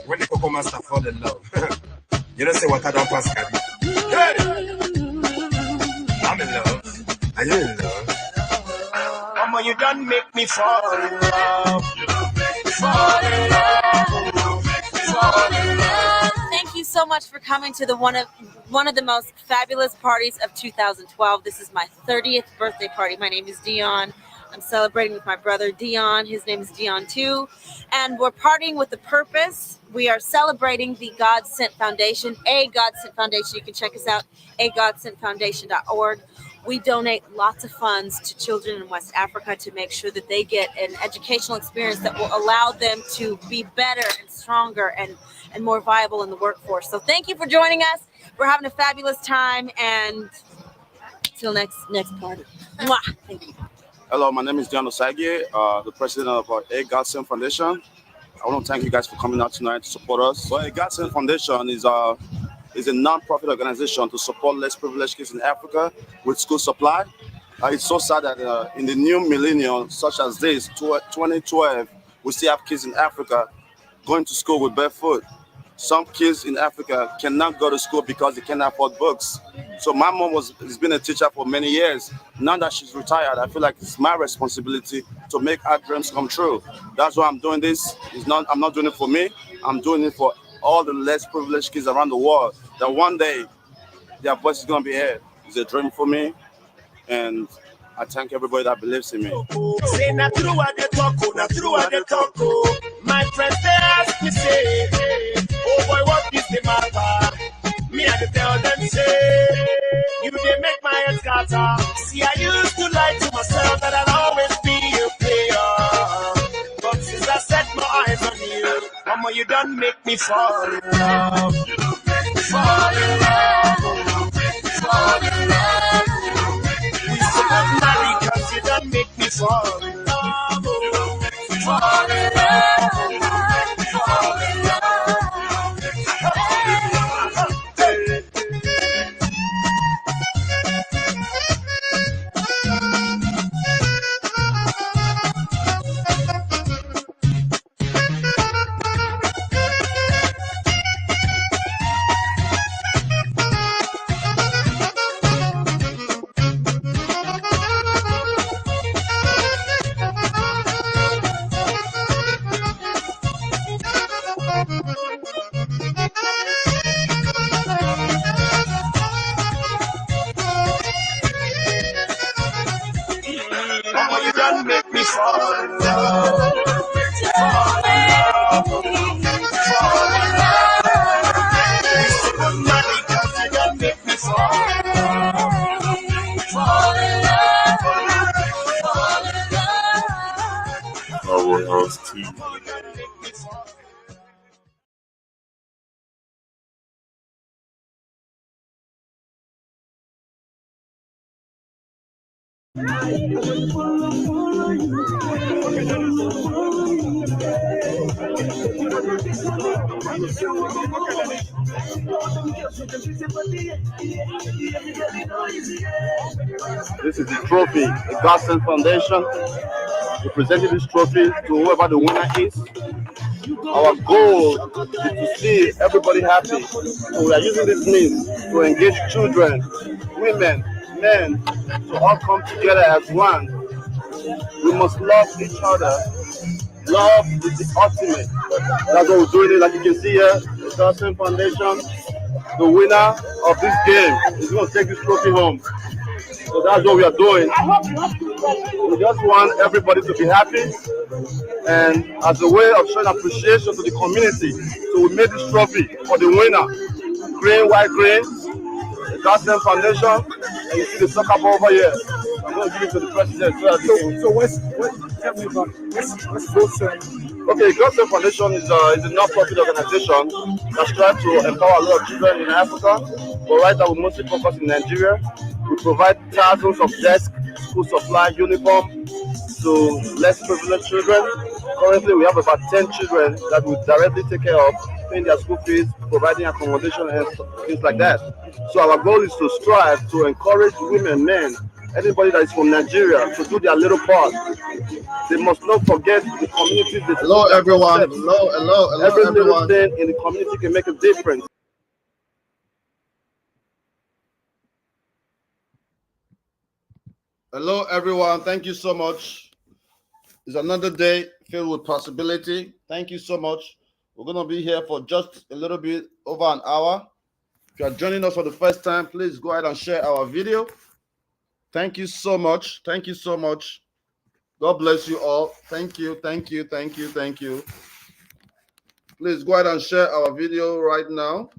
When the Coco Master fall in love, you don't say what I don't pass. Hey! I'm in love. Are you in love? Mama, you done make me fall in love. You done make me fall in love. Fall in love. Thank you so much for coming to the one of the most fabulous parties of 2012. This is my 30th birthday party. My name is Dion. I'm celebrating with my brother Dion. His name is Dion too. And we're partying with a purpose. We are celebrating the GODSENT Foundation, a GODSENT Foundation. You can check us out, agodsentfoundation.org. We donate lots of funds to children in West Africa to make sure that they get an educational experience that will allow them to be better and stronger and more viable in the workforce. So thank you for joining us. We're having a fabulous time, and till next party. Mwah. Thank you. Hello, my name is Dion Osagi, the president of A GODSENT Foundation. I want to thank you guys for coming out tonight to support us. Well, A GODSENT Foundation is a non-profit organization to support less privileged kids in Africa with school supply. It's so sad that in the new millennium, such as this, 2012, we still have kids in Africa going to school with barefoot. Some kids in Africa cannot go to school because they can't afford books. So my mom has been a teacher for many years. Now that she's retired, I feel like it's my responsibility to make her dreams come true. That's why I'm doing this. I'm not doing it for me. I'm doing it for all the less privileged kids around the world, that one day their voice is going to be heard. It's a dream for me, and I thank everybody that believes in me. Say not true what they talk, not true what they talk. My friends they ask me say, oh boy, what is the matter? Me I tell them say, you they make my head scatter. See, I used to lie to myself that I'll always be a player, but since I set my eyes on you, mama, you done make me fall in love. You done make me fall in love. You done make me fall in love. We should marry 'cause you done make me fall in love. You done make me fall in love. You done make me fall in love. This is the trophy, the GODSENT Foundation. We presented this trophy to whoever the winner is. Our goal is to see everybody happy. So we are using this means to engage children, women, men, to all come together as one. We must love each other. Love is the ultimate. That's what we're doing. Like you can see here, the GODSENT Foundation. The winner of this game is going to take this trophy home. So that's what we are doing. We just want everybody to be happy, and as a way of showing appreciation to the community, so we made this trophy for the winner. Green, white, green, the GODSENT Foundation, and you see the soccer ball over here. I'm going to give it to the president. Tell me about what's GODSENT? Okay, GODSENT Foundation is a non-profit organization that strives to empower a lot of children in Africa, but right now we mostly focus in Nigeria. We provide thousands of desks, school supply, uniform to less privileged children. Currently, we have about 10 children that we directly take care of, paying their school fees, providing accommodation, and things like that. So our goal is to strive to encourage women, men anybody that is from Nigeria to do their little part. They must not forget the communities. Hello, everyone. Hello, Every everyone. little thing in the community can make a difference. Hello, everyone. Thank you so much. It's another day filled with possibility. Thank you so much. We're going to be here for just a little bit over an hour. If you are joining us for the first time, please go ahead and share our video. Thank you so much. Thank you so much. God bless you all. Thank you. Thank you. Thank you. Thank you. Please go ahead and share our video right now.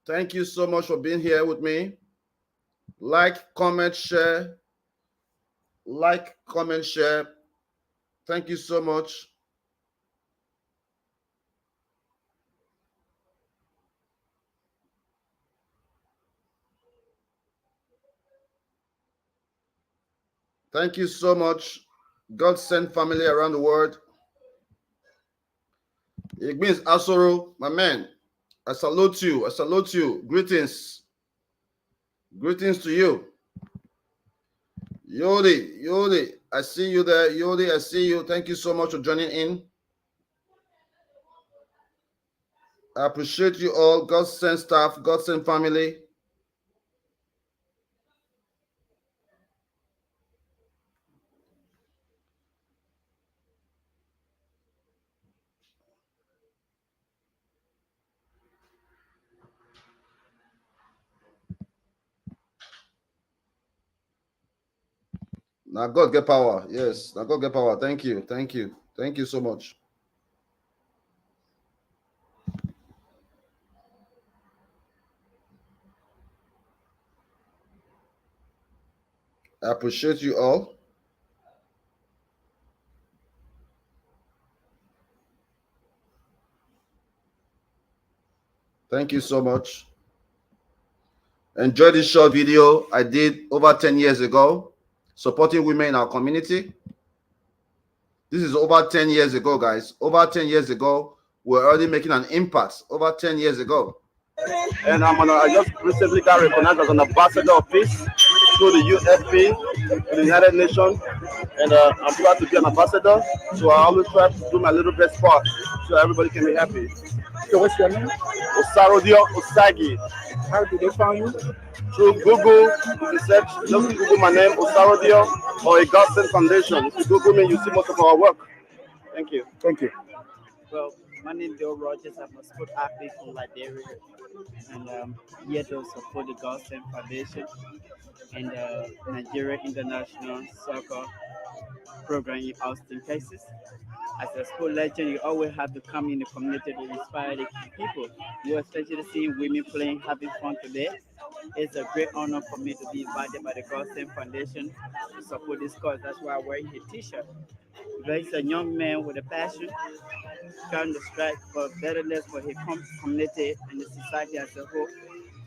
Thank you so much for being here with me. Like, comment, share. Like, comment, share. Thank you so much. Thank you so much. God sent family around the world. It means Asoro, my man. I salute you. I salute you. Greetings. Greetings to you. Yodi, I see you there. Yodi, I see you. Thank you so much for joining in. I appreciate you all. God sent staff, God sent family. Now God get power. Yes, now God get power. Thank you. Thank you. Thank you so much. I appreciate you all. Thank you so much. Enjoy this short video I did over 10 years ago, supporting women in our community. This is over 10 years ago, guys. Over 10 years ago, we're already making an impact. Over 10 years ago. And I just recently got recognized as an ambassador of peace through the UFP, the United Nations. And I'm proud to be an ambassador. So I always try to do my little best part so everybody can be happy. So what's your name? Osarodio Osagi. How did they find you? Through Google, if you search, just Google my name, Osarodio, or a GODSENT Foundation. If you Google me, you see most of our work. Thank you. Thank you. Well, my name is Bill Rogers. I'm a sport athlete from Liberia, and here to support the GODSENT Foundation and Nigeria International Soccer Program in Austin, Texas. As a sport legend, you always have to come in the community to inspire the people. You especially seeing women playing, having fun today. It's a great honor for me to be invited by the GODSENT Foundation to support this cause. That's why I'm wearing his t-shirt. Because he's a young man with a passion, trying to strive for betterness for his community and the society as a whole.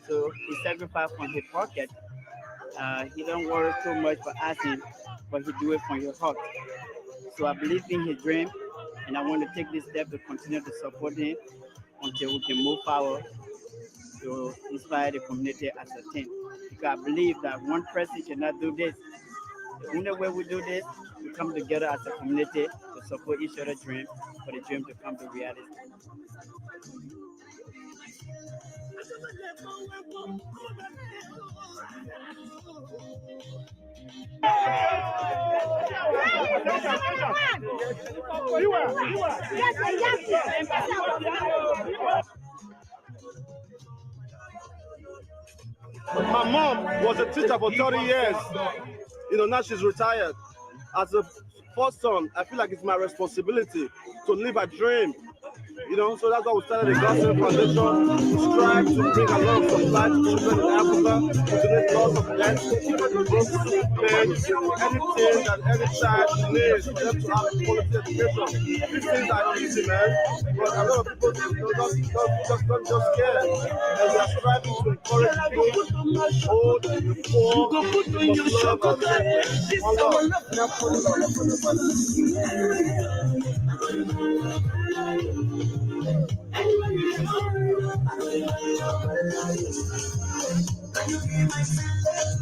So he sacrificed from his pocket. He don't worry too much for asking, but he do it from your heart. So I believe in his dream, and I want to take this step to continue to support him until we can move forward to inspire the community as a team. Because I believe that one person cannot do this. The only way we do this, we come together as a community to support each other's dream for the dream to come to reality. My mom was a teacher for 30 years. Now she's retired. As a first son, I feel like it's my responsibility to live a dream. So that's why we started the GODSENT Foundation to strive to bring a lot of supply to children in Africa, to donate lots of debt, books, pens, anything that any child needs for them to have quality education. These things are easy, man, but a lot of people just care. And we are striving to encourage people, old, the poor, to love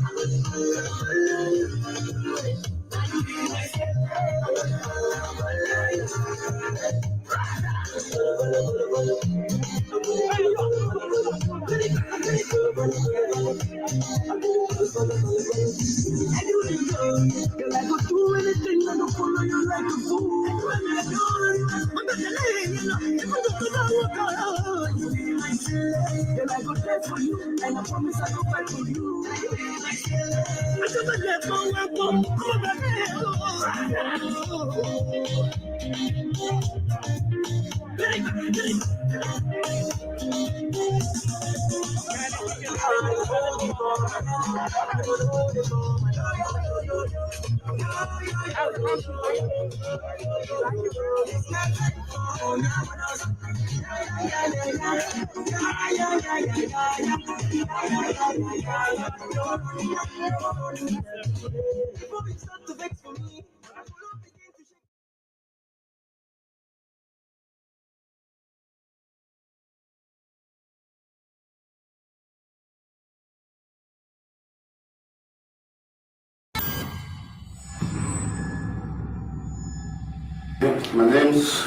My name's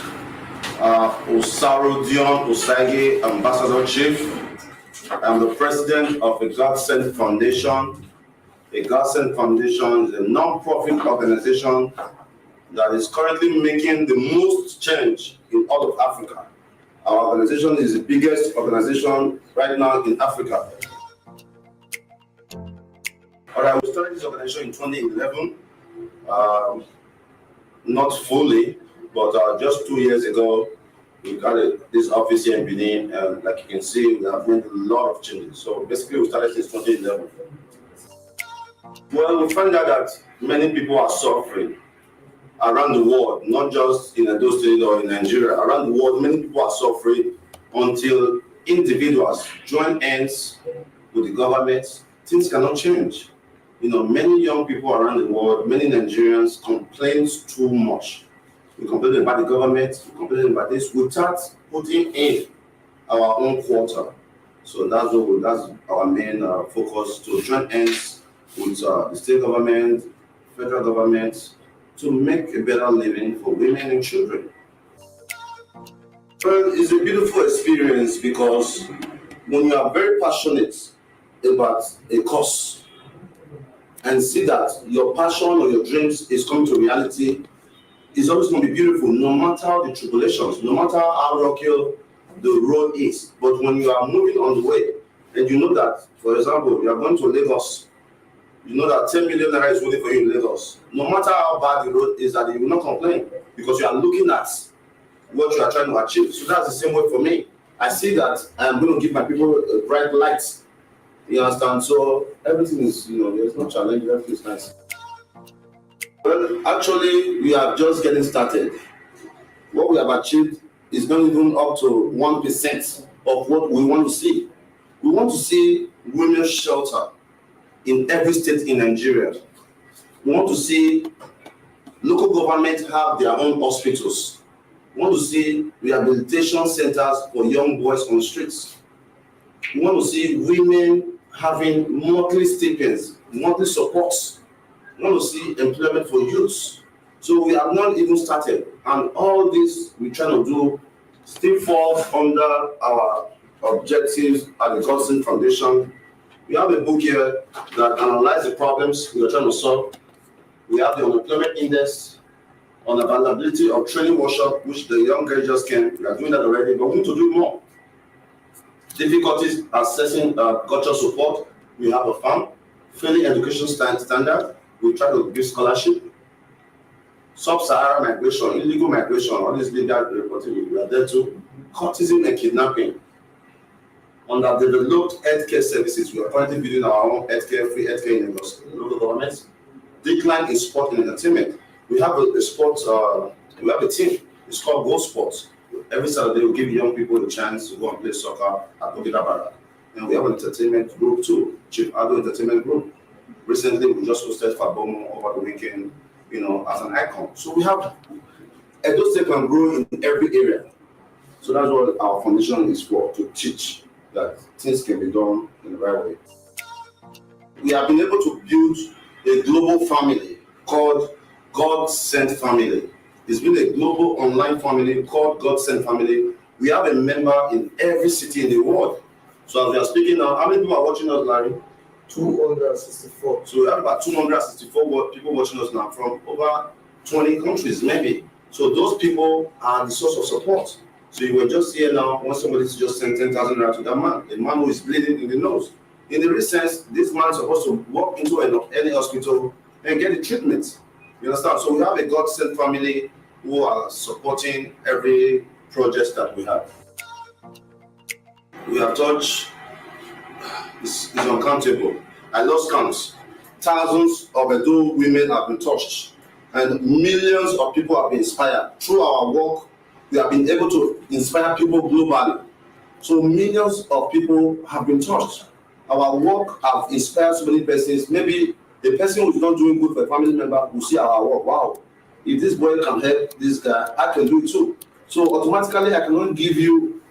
Osaro Dion Osage, Ambassador Chief. I'm the president of the GODSENT Foundation. The GODSENT Foundation is a non-profit organization that is currently making the most change in all of Africa. Our organization is the biggest organization right now in Africa. All right, we started this organization in 2011, not fully, but just 2 years ago, we got this office here in Benin, and like you can see, we have made a lot of changes. So basically, we started since 2011. Well, we find out that many people are suffering around the world, not just in Edo State or in Nigeria. Around the world, many people are suffering until individuals join hands with the government. Things cannot change. You know, many young people around the world, many Nigerians complain too much. We complain about the government, we complain about this without putting in our own quarter. So that's our main focus, to join hands with the state government, federal government, to make a better living for women and children. Well, it's a beautiful experience because when you are very passionate about a cause and see that your passion or your dreams is coming to reality, it's always going to be beautiful, no matter the tribulations, no matter how rocky the road is. But when you are moving on the way, and you know that, for example, you are going to Lagos, you know that 10 million naira is waiting for you in Lagos. No matter how bad the road is, that you will not complain because you are looking at what you are trying to achieve. So that's the same way for me. I see that I'm going to give my people a bright light. You understand? So everything is, there's no challenge, everything is nice. Well, actually, we are just getting started. What we have achieved is not even up to 1% of what we want to see. We want to see women's shelter in every state in Nigeria. We want to see local government have their own hospitals. We want to see rehabilitation centers for young boys on the streets. We want to see women having monthly stipends, monthly supports. We want to see employment for youths. So we have not even started. And all this we're trying to do still falls under our objectives at the GODSENT Foundation. We have a book here that analyzes the problems we are trying to solve. We have the unemployment index, on availability of training workshop, which the young girls just came. We are doing that already, but we need to do more. Difficulties assessing cultural support. We have a farm, failing education standard. We try to give scholarship. Sub-Saharan migration, illegal migration, all these legal reporting, we are there too. Courtesan and kidnapping. Underdeveloped healthcare services. We are currently building our own free healthcare in local governments. Decline in sport and entertainment. We have a team. It's called Go Sports. Every Saturday, we give young people the chance to go and play soccer at Bogota. And we have an entertainment group too, Cado Entertainment Group. Recently, we just hosted Fabomo over the weekend, as an icon. So we have Edo State can grow in every area. So that's what our foundation is for, to teach that things can be done in the right way. we have been able to build a global family called GODSENT family. It's been a global online family called GODSENT family. We have a member in every city in the world. So as we are speaking now, how many people are watching us, Larry? 264. So we have about 264 people watching us now from over 20 countries, maybe. So those people are the source of support. So you were just here now when somebody just sent 10,000 naira to that man, a man who is bleeding in the nose. In the real sense, this man is supposed to walk into any hospital and get the treatment. You understand? So we have a GODSENT family who are supporting every project that we have. We have touched, it's uncountable. I lost counts. Thousands of Edo women have been touched, and millions of people have been inspired. Through our work, we have been able to inspire people globally. So millions of people have been touched. Our work has inspired so many persons. Maybe a person who is not doing good for a family member will see our work. Wow, if this boy can help this guy, I can do it too. So automatically, I cannot give you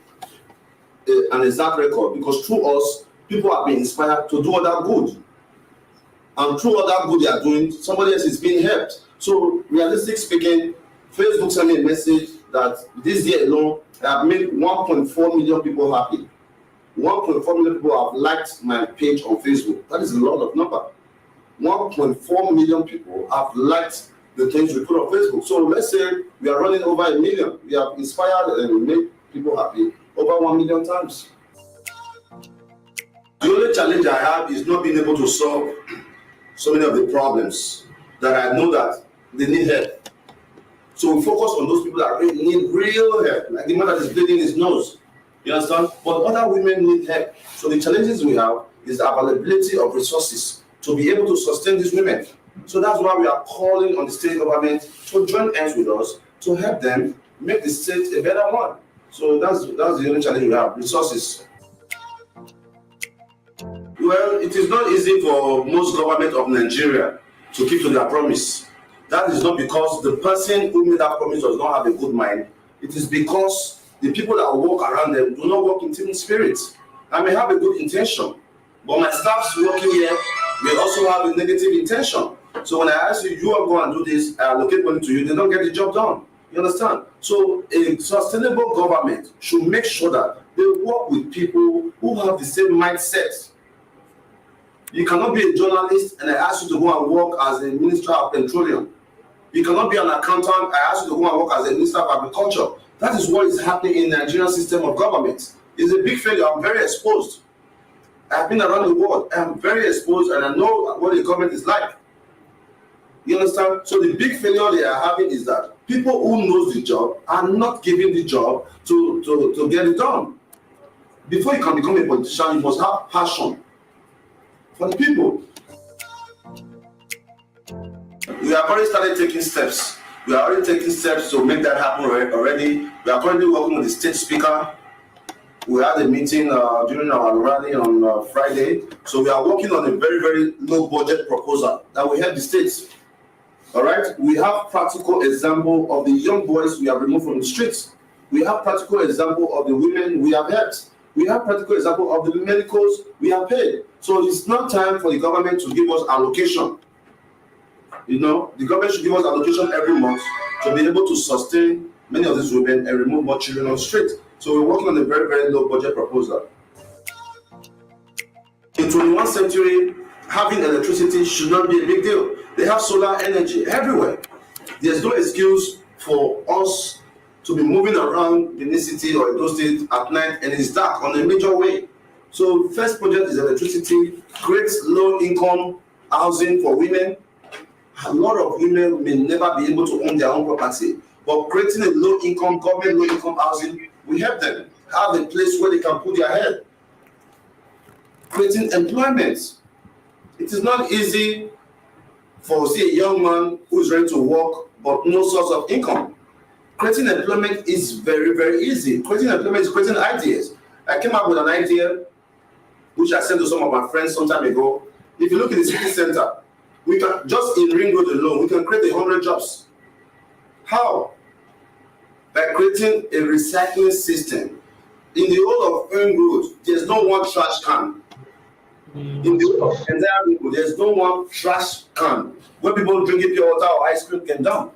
an exact record, because through us, people have been inspired to do other good. And through other good they are doing, somebody else is being helped. So realistic speaking, Facebook sent me a message that this year alone, I have made 1.4 million people happy. 1.4 million people have liked my page on Facebook. That is a lot of number. 1.4 million people have liked the things we put on Facebook. So let's say we are running over 1 million. We have inspired and made people happy over 1 million times. The only challenge I have is not being able to solve so many of the problems that I know that they need help. So we focus on those people that really need real help, like the man that is bleeding his nose. You understand? But other women need help. So the challenges we have is the availability of resources to be able to sustain these women. So that's why we are calling on the state government to join hands with us to help them make the state a better one. So that's the only challenge we have, resources. Well, it is not easy for most government of Nigeria to keep to their promise. That is not because the person who made that promise does not have a good mind. It is because the people that work around them do not work in team spirit. I may have a good intention, but my staffs working here may also have a negative intention. So when I ask you, you are going to do this, I allocate money to you, they don't get the job done. You understand? So a sustainable government should make sure that they work with people who have the same mindset. You cannot be a journalist and I ask you to go and work as a minister of petroleum. You cannot be an accountant, I ask you to go and work as a minister of agriculture. That is what is happening in the Nigerian system of government. It's a big failure. I'm very exposed. I've been around the world. I'm very exposed and I know what the government is like. You understand? So the big failure they are having is that people who knows the job are not given the job to get it done. Before you can become a politician, you must have passion for the people. We have already started taking steps. We are already taking steps to make that happen already. We are currently working with the state speaker. We had a meeting during our rally on Friday. So we are working on a very, very low budget proposal that will help the states. All right? We have practical example of the young boys we have removed from the streets. We have practical example of the women we have helped. We have practical example of the medicals we have paid. So it's not time for the government to give us allocation. You know, the government should give us allocation every month to be able to sustain many of these women and remove more children on the street. So we're working on a very, very low budget proposal. In 21st century, having electricity should not be a big deal. They have solar energy everywhere. There's no excuse for us to be moving around the city or Edo State at night and it's dark on a major way. So first project is electricity, creates low income housing for women. A lot of women may never be able to own their own property, but creating a low income, government low income housing will help them have a place where they can put their head. Creating employment. It is not easy for, say, a young man who is ready to work but no source of income. Creating employment is very, very easy. Creating employment is creating ideas. I came up with an idea which I sent to some of my friends some time ago. If you look at the city center, we can, just in Ring Road alone, we can create 100 jobs. How? By creating a recycling system. In the whole of Ring Road, there's no one trash can. In the entire people, there's no one trash can where people drinking pure water or ice cream can dump.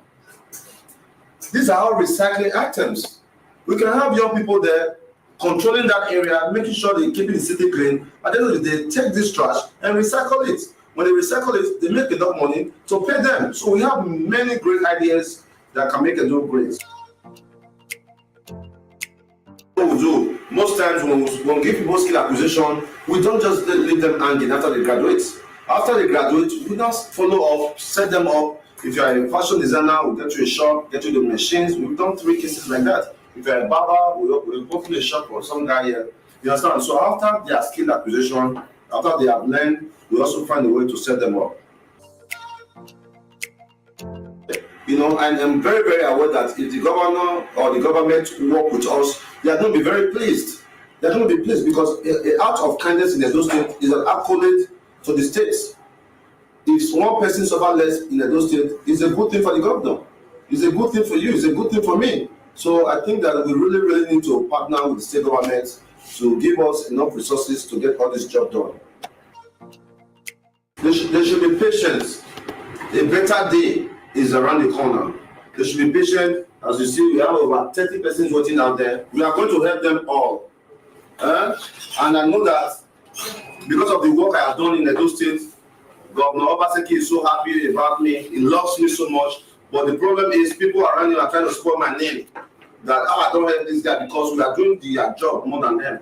These are all recycling items. We can have young people there controlling that area, making sure they keep the city clean. At the end of the day, take this trash and recycle it. When they recycle it, they make enough money to pay them. So we have many great ideas that can make a do great. What we do most times when we give people skill acquisition, we don't just leave them hanging after they graduate. After they graduate, we now follow up, set them up. If you are a fashion designer, we'll get you a shop, get you the machines. We've done 3 cases like that. If you're a barber, we'll open a shop for some guy here. You understand? So after their skill acquisition, after they have learned, we also find a way to set them up. You know, and I'm very, very aware that if the governor or the government work with us, they are going to be very pleased. They're going to be pleased because an act of kindness in Edo State is an accolade to the states. If one person suffers less in Edo State, it's a good thing for the governor. It's a good thing for you. It's a good thing for me. So I think that we really, really need to partner with the state government to give us enough resources to get all this job done. There should be patience. A better day is around the corner. They should be patient. As you see, we have over 30 persons waiting out there. We are going to help them all. And I know that because of the work I have done in Edo State, Governor Obaseki is so happy about me. He loves me so much. But the problem is people around you are trying to spoil my name. That I don't help this guy because we are doing their job more than them.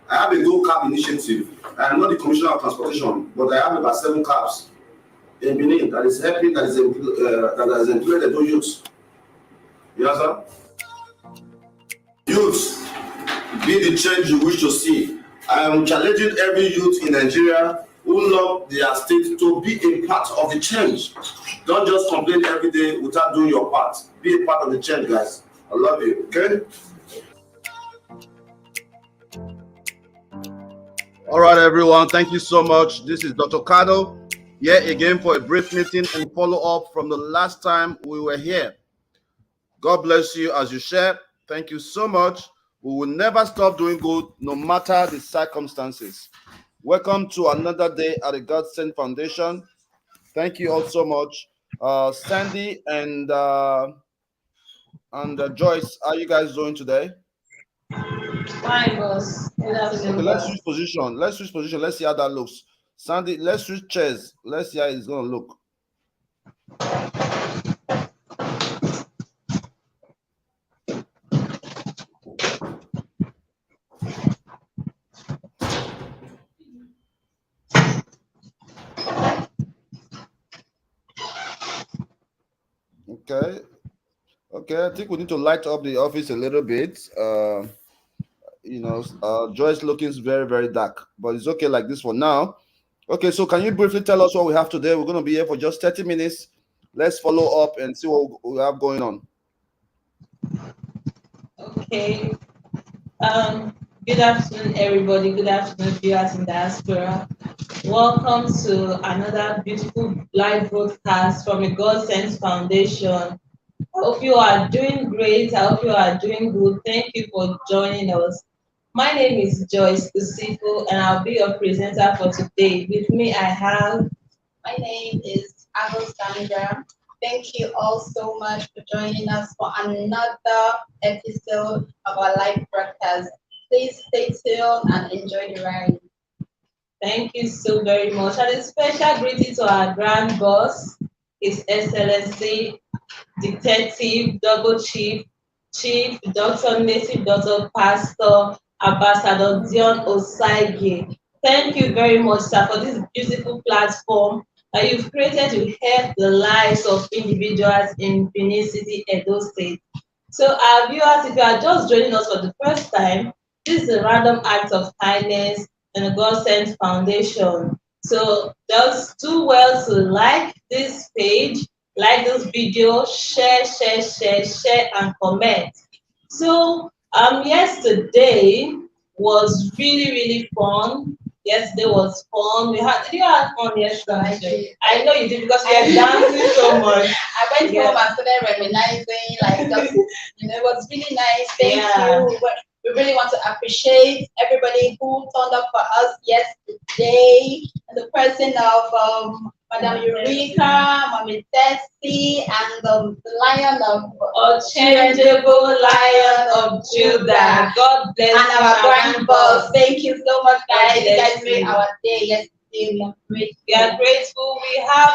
I have a Go Cab initiative. I am not the Commissioner of Transportation, but I have about 7 cabs in Benin that is helping, that is employed Edo youths. You understand? Youths, be the change you wish to see. I am challenging every youth in Nigeria who love their state to be a part of the change. Don't just complain every day without doing your part. Be a part of the change, guys. I love you, okay? All right, everyone. Thank you so much. This is Dr. Cado here again for a brief meeting and follow up from the last time we were here. God bless you as you share. Thank you so much. We will never stop doing good no matter the circumstances. Welcome to another day at the GODSENT Foundation. Thank you all so much. Sandy and Joyce, how are you guys doing today? Fine, boss. Okay, let's switch position. Let's see how that looks. Sandy, let's switch chairs. Let's see how it's going to look. Okay, I think we need to light up the office a little bit. Joyce looking very, very dark, but it's okay like this for now. Okay, so can you briefly tell us what we have today? We're going to be here for just 30 minutes. Let's follow up and see what we have going on. Okay. Good afternoon, everybody. Good afternoon, viewers in diaspora. Welcome to another beautiful live broadcast from the GODSENT Foundation. I hope you are doing great. I hope you are doing good. Thank you for joining us. My name is Joyce Usifo, and I'll be your presenter for today. With me, I have. My name is Sandra. Thank you all so much for joining us for another episode of our live broadcast. Please stay tuned and enjoy the ride. Thank you so very much. And a special greeting to our grand boss, His Excellency, Detective, Double Chief, Dr. Native, Dr. Pastor, Ambassador Dion Osaige. Thank you very much, sir, for this beautiful platform that you've created to help the lives of individuals in Benin City, Edo State. So, our viewers, if you are just joining us for the first time, this is a random act of kindness in the GODSENT Foundation. So, just do well to like this page, like this video, share, and comment. So, yesterday was really fun. Yesterday was fun. Did you have fun yesterday? I know you did because we are dancing so much. I went home and started reminiscing, it was really nice. Thank you. We really want to appreciate everybody who turned up for us yesterday. day in the person of Madam Eureka, Mommy Tessie, and the Lion of Unchangeable Lion of Judah. God bless and you, our grand boss. boss. Thank you so much, guys. You bless guys made you. our day yesterday. We are grateful. We are grateful. We have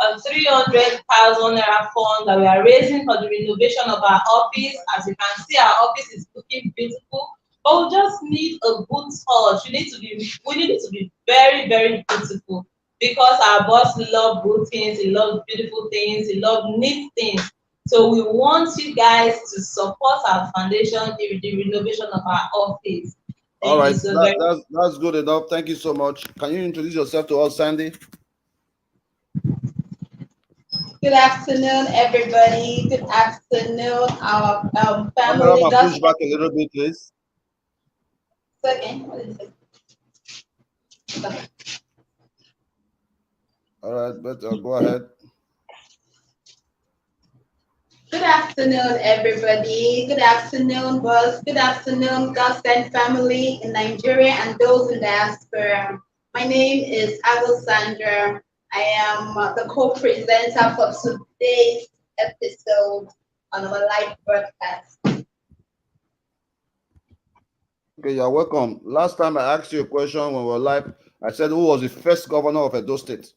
a 300,000 naira fund that we are raising for the renovation of our office. As you can see, our office is looking beautiful. But we just need a good touch. We need it to be very, very beautiful because our boss loves good things. He loves beautiful things. He loves neat things. So we want you guys to support our foundation in the renovation of our office. All right, Thank you so very much. that's good enough. Thank you so much. Can you introduce yourself to us, Sandy? Good afternoon, everybody. Good afternoon, our Camera family. man, push back a little bit, please. Second, what is it? All right, but go ahead. Good afternoon, everybody. Good afternoon, boss. Good afternoon, GODSENT family in Nigeria and those in diaspora. My name is Sandra. I am the co-presenter for today's episode on our live broadcast. Okay, you're welcome. Last time I asked you a question when we were live, I said, who was the first governor of Edo State?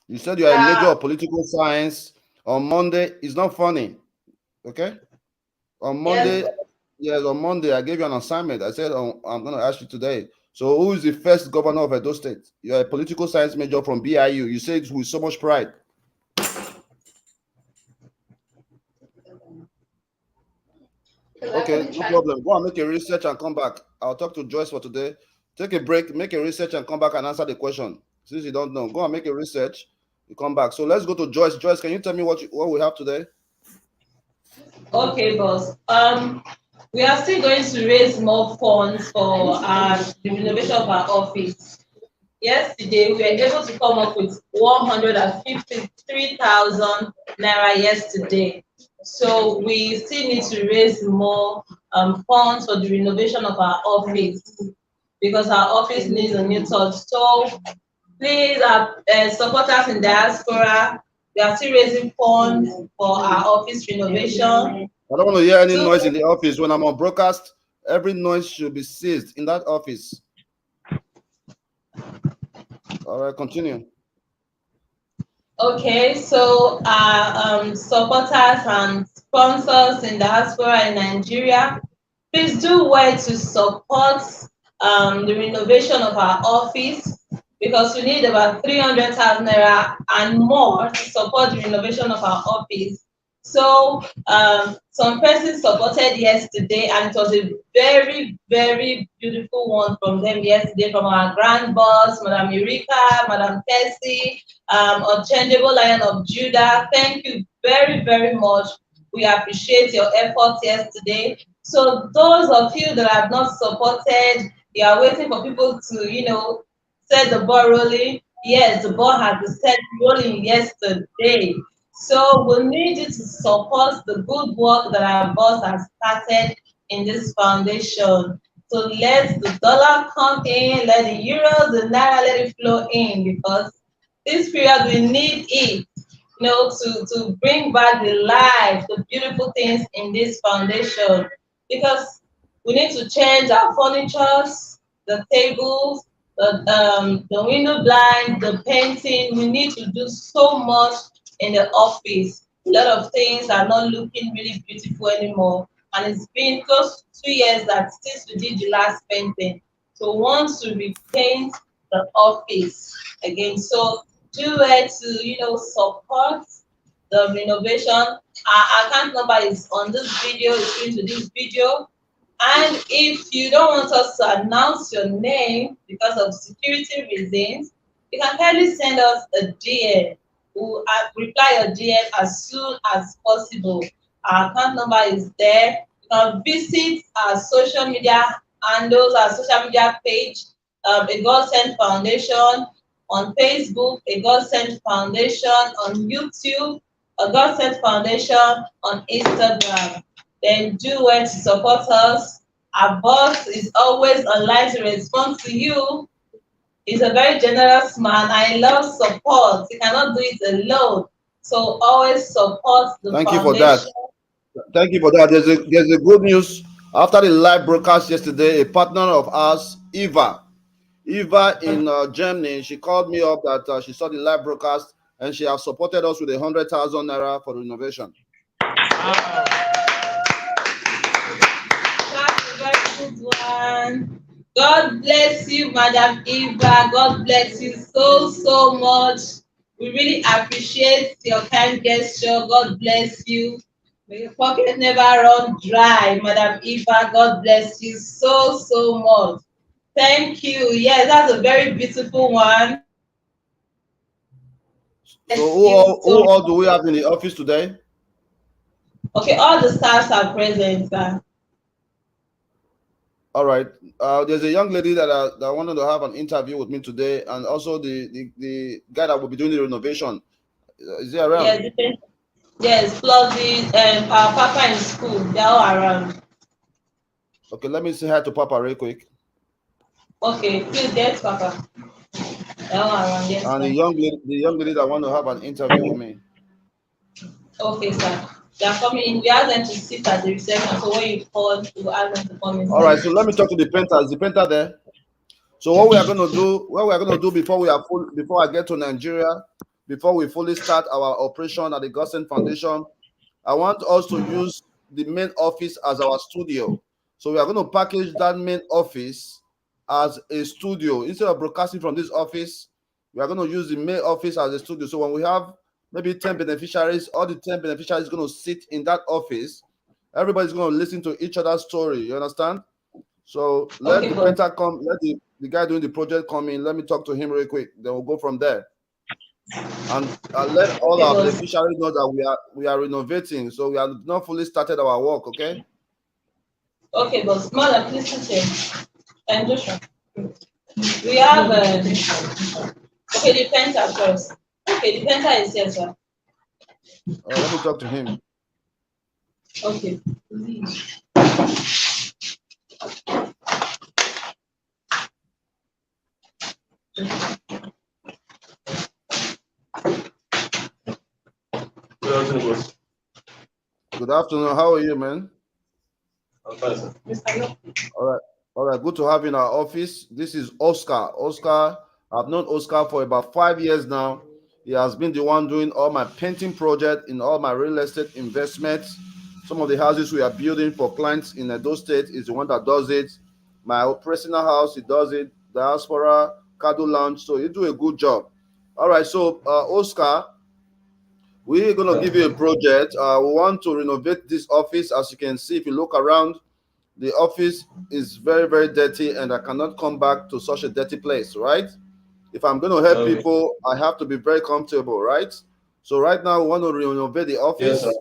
You said you are a major of political science. On Monday, it's not funny. Okay? On Monday, yes, on Monday, I gave you an assignment. I said, I'm going to ask you today. So, who is the first governor of Edo State? You're a political science major from BIU. You say it with so much pride. Okay, no problem. Go and make a research and come back. I'll talk to Joyce for today. Take a break, make a research and come back and answer the question. Since you don't know, go and make a research. You come back. So let's go to Joyce. Joyce, can you tell me what we have today? Okay, boss. We are still going to raise more funds for the renovation of our office. Yesterday, we were able to come up with 153,000 naira yesterday. So we still need to raise more funds for the renovation of our office because our office needs a new touch. So please, support us in diaspora. We are still raising funds for our office renovation. I don't want to hear any noise in the office. When I'm on broadcast, every noise should be ceased in that office. All right, continue. Okay, so our supporters and sponsors in diaspora in Nigeria, please do well to support the renovation of our office because we need about 300,000 naira and more to support the renovation of our office. So some persons supported yesterday, and it was a very, very beautiful one from them yesterday, from our grand boss, Madam Eureka, Madam Tessie, Unchangeable Lion of Judah. Thank you very, very much. We appreciate your efforts yesterday. So those of you that have not supported, you are waiting for people to, set the ball rolling. Yes, the ball has been set rolling yesterday. So we need you to support the good work that our boss has started in this foundation. So let the dollar come in, let the euros, the naira, let it flow in because this period we need it, to bring back the life, the beautiful things in this foundation. Because we need to change our furnitures, the tables, the window blind, the painting. We need to do so much in the office. A lot of things are not looking really beautiful anymore. And it's been close to 2 years that since we did the last painting. So once to repaint the office again. So do it to support the renovation. Our account number is on this video, it's into this video. And if you don't want us to announce your name because of security reasons, you can kindly send us a DM. We'll reply your DM as soon as possible. Our account number is there. You can visit our social media handles, our social media page, a GODSENT Foundation, on Facebook, a GODSENT Foundation, on YouTube, GODSENT Foundation on Instagram. Then do well to support us. Our boss is always online to respond to you. He's a very generous man. I love support. He cannot do it alone. So always support the Thank you for foundation. that. Thank you for that. There's a good news. After the live broadcast yesterday, a partner of ours, Eva in Germany, she called me up that she saw the live broadcast and she has supported us with 100,000 naira for the renovation. That's a very good one. God bless you, Madam Eva. God bless you so much. We really appreciate your kind gesture. God bless you. May your pocket never run dry, Madam Eva. God bless you so much. Thank you. Yes, that's a very beautiful one. So who all do we have in the office today? Okay, all the stars are present, sir. All right. There's a young lady that wanted to have an interview with me today, and also the guy that will be doing the renovation. Is he around? Yes, plus our papa in school. They're all around. Okay, let me say hi to Papa real quick. Okay, please get Papa. They're all around. Yes, and sir. the young lady that want to have an interview with me. Okay, sir. They are coming in. We ask them to sit at the reception. So when you call, you ask them to come in. All right, so let me talk to the painter. Is the painter there? So what we are going to do before I get to Nigeria, before we fully start our operation at the GODSENT Foundation, I want us to use the main office as our studio. So we are going to package that main office as a studio. Instead of broadcasting from this office, we are going to use the main office as a studio. So when we have maybe 10 beneficiaries, all the 10 beneficiaries are going to sit in that office. Everybody's going to listen to each other's story. You understand? So let the painter come, let the guy doing the project come in. Let me talk to him real quick. Then we'll go from there. And let all our beneficiaries know that we are renovating. So we have not fully started our work, okay? Okay, but smaller, please sit and Joshua. We have okay, the painter first. Okay, the painter is here, sir. Let me talk to him. Okay. Good afternoon. How are you, man? I'm fine, sir. All right. Good to have you in our office. This is Oscar. I've known Oscar for about 5 years now. He has been the one doing all my painting project in all my real estate investments. Some of the houses we are building for clients in Edo State is the one that does it. My personal house, he does it. Diaspora, Cado Lounge. So you do a good job. All right. So, Oscar, we're going to give you a project. We want to renovate this office. As you can see, if you look around, the office is very, very dirty, and I cannot come back to such a dirty place, right? If I'm going to help people, I have to be very comfortable, right? So right now, we want to renovate the office. Yes,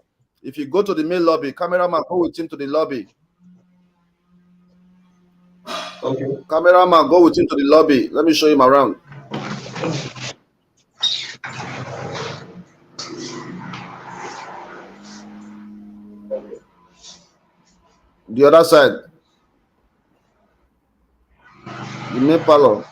if you go to the main lobby, cameraman, go with him to the lobby. Okay. Cameraman, go with him to the lobby. Let me show him around. The other side. The main parlor.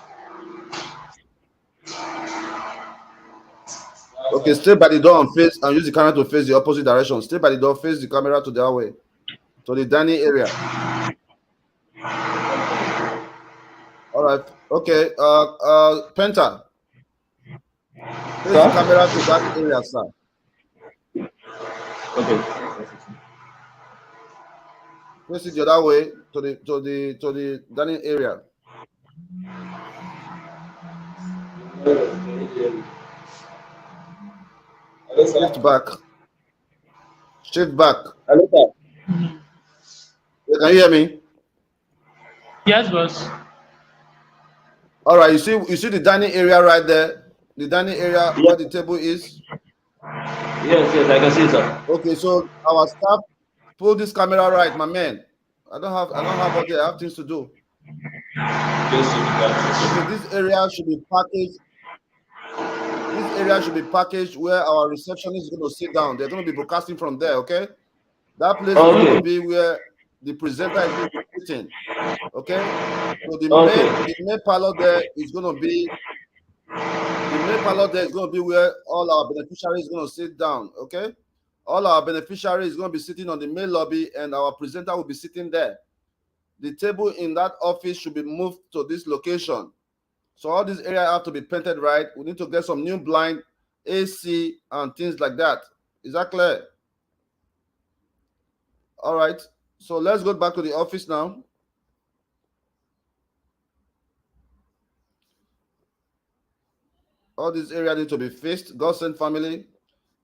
Okay, stay by the door and face and use the camera to face the opposite direction. Stay by the door, face the camera to the other way, to the dining area. All right. Okay. Penta. Face the camera to that area, sir. Okay. Face it the other way to the dining area. Shift back. Shift back. Hello, sir. Can you hear me? Yes, boss. All right. You see the dining area right there. The dining area where the table is. Yes, I can see, sir. Okay, so our staff, pull this camera right, my man. I don't have all day. I have things to do. Yes, okay, this area should be packaged. This area should be packaged where our receptionist is going to sit down. They're going to be broadcasting from there, okay? That place is going to be where the presenter is going to be sitting, okay? So the main parlor there is going to be where all our beneficiaries is going to sit down, okay? All our beneficiaries is going to be sitting on the main lobby, and our presenter will be sitting there. The table in that office should be moved to this location. So all these areas have to be painted right. We need to get some new blind, AC, and things like that. Is that clear? All right. So let's go back to the office now. All these areas need to be fixed. GODSENT family,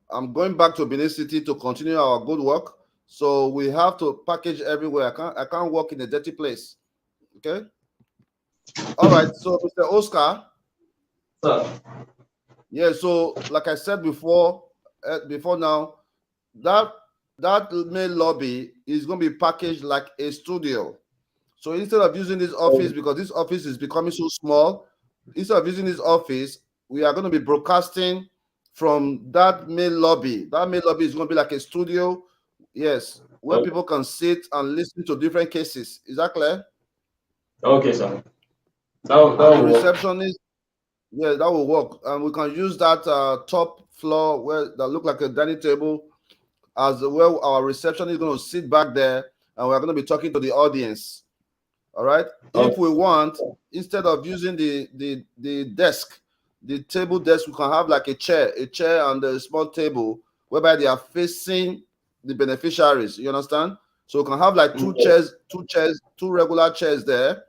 I'm going back to Benin City to continue our good work. So we have to package everywhere. I can't work in a dirty place. Okay. All right. So Mr. Oscar. Sir. Yeah. So like I said before now, that main lobby is going to be packaged like a studio. So instead of using this office, because this office is becoming so small, instead of using this office, we are going to be broadcasting from that main lobby. That main lobby is going to be like a studio, yes, where people can sit and listen to different cases. Is that clear? Okay, sir. That will receptionist, yeah, that will work. And we can use that top floor where that look like a dining table as well. Our receptionist is going to sit back there, and we're going to be talking to the audience. All right. If we want, instead of using the desk, the table desk, we can have like a chair and a small table whereby they are facing the beneficiaries. You understand? So we can have like two regular chairs there,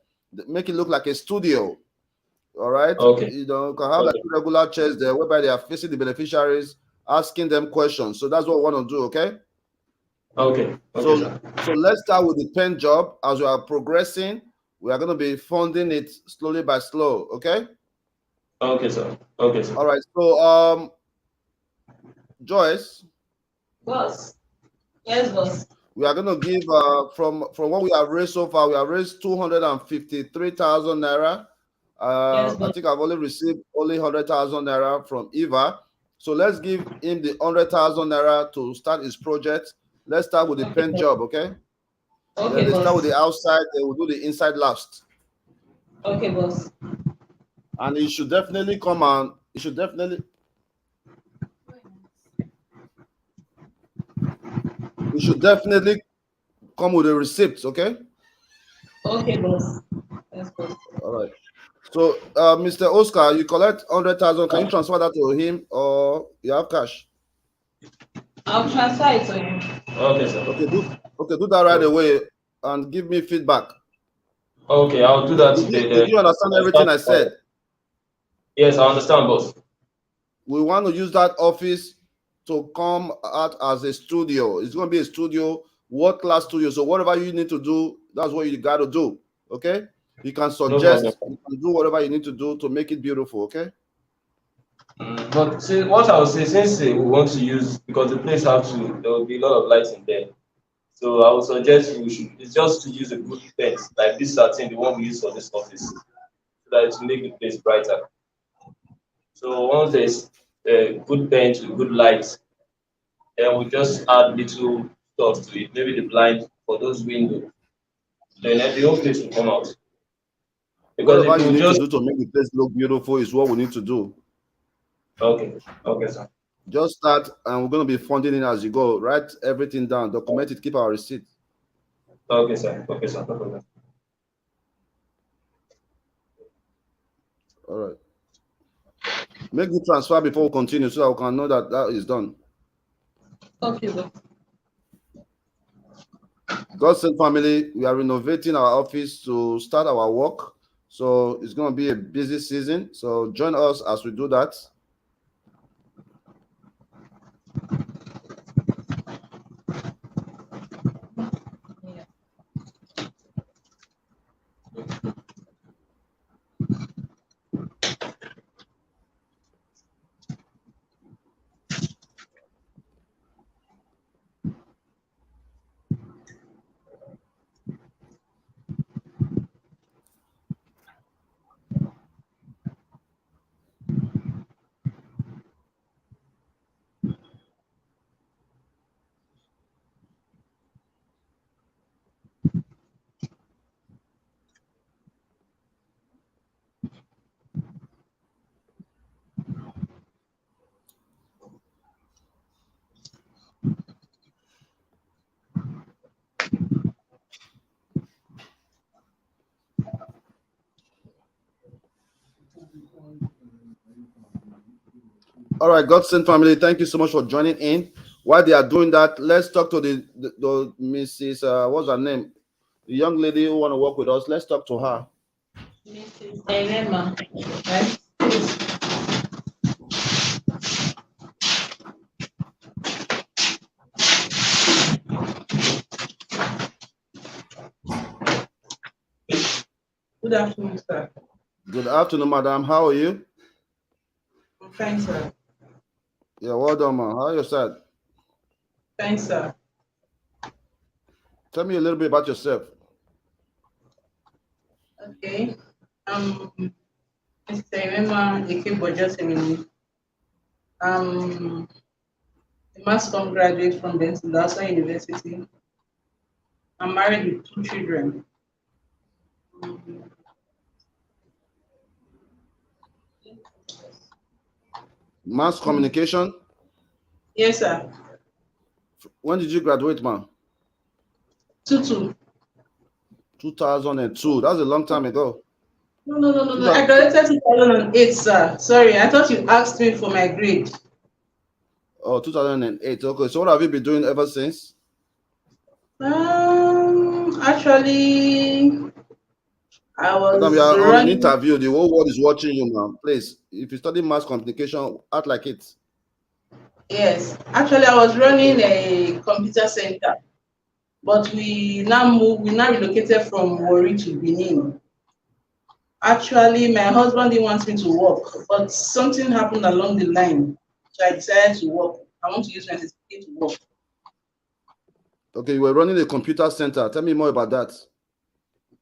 make it look like a studio. All right. Okay. You know, we can have like two regular chairs there whereby they are facing the beneficiaries, asking them questions. So that's what we want to do. Okay. Okay. So let's start with the pen job. As we are progressing, we are going to be funding it slowly by slow. Okay. Okay, sir. Okay, sir. All right. So Joyce. Boss. Yes, boss. We are going to give from what we have raised so far. We have raised 253,000 naira. Yes, I think I've only received 100,000 naira from Eva. So let's give him the 100,000 naira to start his project. Let's start with the pen job, okay? Okay, then they boss. start with the outside, they will do the inside last. Okay, boss. And it should definitely come on. It should definitely come with the receipts, okay? Okay, boss. Yes, boss. All right. So, Mr. Oscar, you collect 100,000. Can you transfer that to him, or you have cash? I'll transfer it to him. Okay, sir. Okay, do that right away and give me feedback. Okay, I'll do that today. Did you understand everything I said? Yes, I understand, boss. We want to use that office to come out as a studio. It's going to be a studio, world-class studio. So whatever you need to do, that's what you got to do. Okay? You can suggest, you can do whatever you need to do to make it beautiful. Okay? But see, what I would say, since we want to use, because the place there will be a lot of lights in there. So I would suggest it's just to use a good tent, like this satin, the one we use for this office, so that it will make the place brighter. So once there's a good tent with good lights, then we just add little stuff to it, maybe the blind for those windows. Then the whole place will come out. Because whatever you need to do to make the place look beautiful is what we need to do. Okay, sir. Just start, and we're going to be funding it as you go. Write everything down, document it, keep our receipt. Okay, sir. No problem. All right. Make the transfer before we continue so that we can know that that is done. Okay, sir. GODSENT family, we are renovating our office to start our work. So it's going to be a busy season. So join us as we do that. All right, GODSENT family, thank you so much for joining in. While they are doing that, let's talk to the Mrs. What's her name? The young lady who want to work with us. Let's talk to her. Mrs. Elema, right? Please. Good afternoon, sir. Good afternoon, madam. How are you? I'm fine, sir. Yeah, well done, man. How are you, sir? Fine, sir. Tell me a little bit about yourself. Okay. Mr. Elema Ekebojosemini. I'm a mass comm graduate from the International University. I'm married with 2 children. Mass communication? Yes, sir. When did you graduate, man? 2002. That's a long time ago. No. I graduated 2008, sir. Sorry, I thought you asked me for my grade. Oh, 2008. Okay, so what have you been doing ever since? Actually, I Madam, you was are on an running. interview. The whole world is watching you, man. Please, if you study mass communication, act like it. Yes, actually, I was running a computer center, but we now relocated from Warri to Benin. Actually, my husband didn't want me to work, but something happened along the line, so I decided to work. I want to use my certificate to work. Okay, you were running a computer center. Tell me more about that.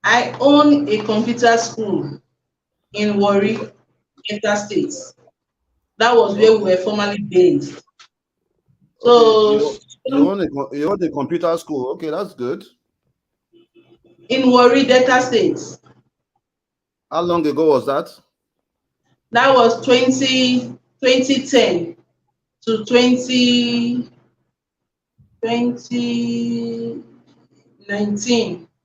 I own a computer school in Warri, Delta State. That was where we were formerly based. So Okay, you own a computer school. Okay, that's good. in Warri, Delta State. How long ago was that? That was 2010 to 2019.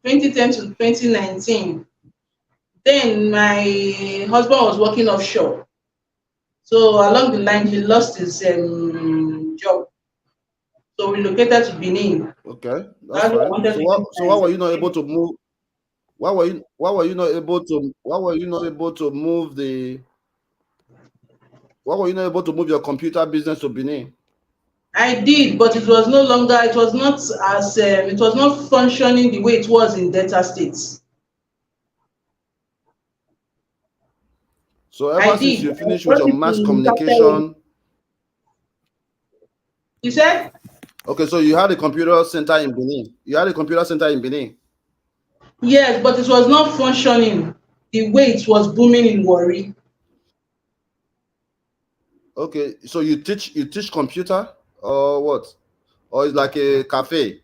2010 to 2019. Then my husband was working offshore. So along the line, he lost his job. So we relocated to Benin. Okay, that's fine. So why were you not able to move? Why were you not able to move your computer business to Benin? I did, but it was no longer. It was not as. It was not functioning the way it was in Delta State. So ever since you finished with your mass communication, you said? Okay, so you had a computer center in Benin. Yes, but it was not functioning the way it was booming in Warri. Okay, so you teach computer or what? Or it's like a cafe?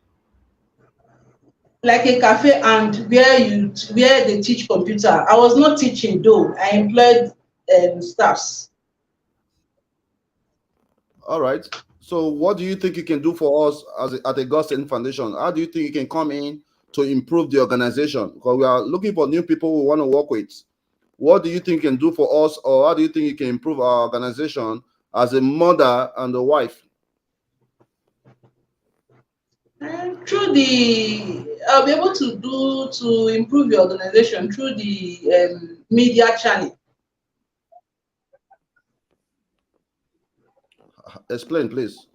Like a cafe, and where they teach computer. I was not teaching though. I employed staffs. All right. So what do you think you can do for us at the GODSENT Foundation? How do you think you can come in to improve the organization? Because we are looking for new people we want to work with. What do you think you can do for us, or how do you think you can improve our organization as a mother and a wife? I'll be able to improve your organization through the media channel. Explain, please.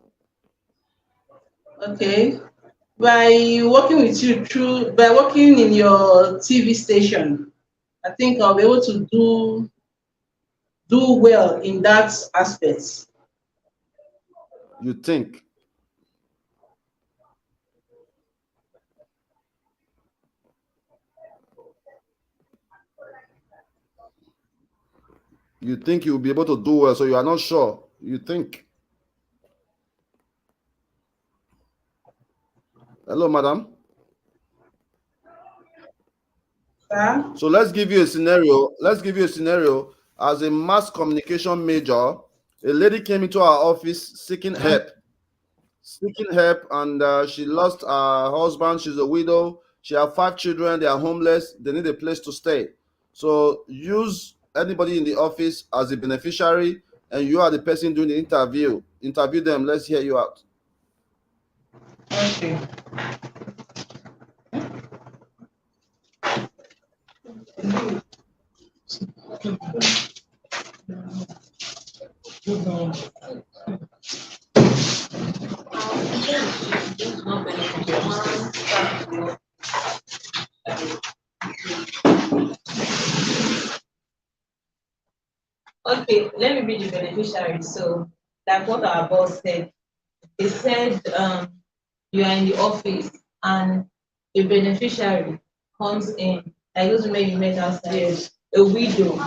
Okay, by working in your TV station, I think I'll be able to do well in that aspect. You think? You think you'll be able to do well, so you are not sure. You think. Hello, madam. So let's give you a scenario. As a mass communication major, a lady came into our office seeking help, and she lost her husband. She's a widow. She has 5 children. They are homeless. They need a place to stay. So use anybody in the office as a beneficiary, and you are the person doing the interview. Interview them. Let's hear you out. Okay. Okay, let me be the beneficiary. So, like what our boss said, he said you are in the office and a beneficiary comes in, like those women you met outside, yes, a widow,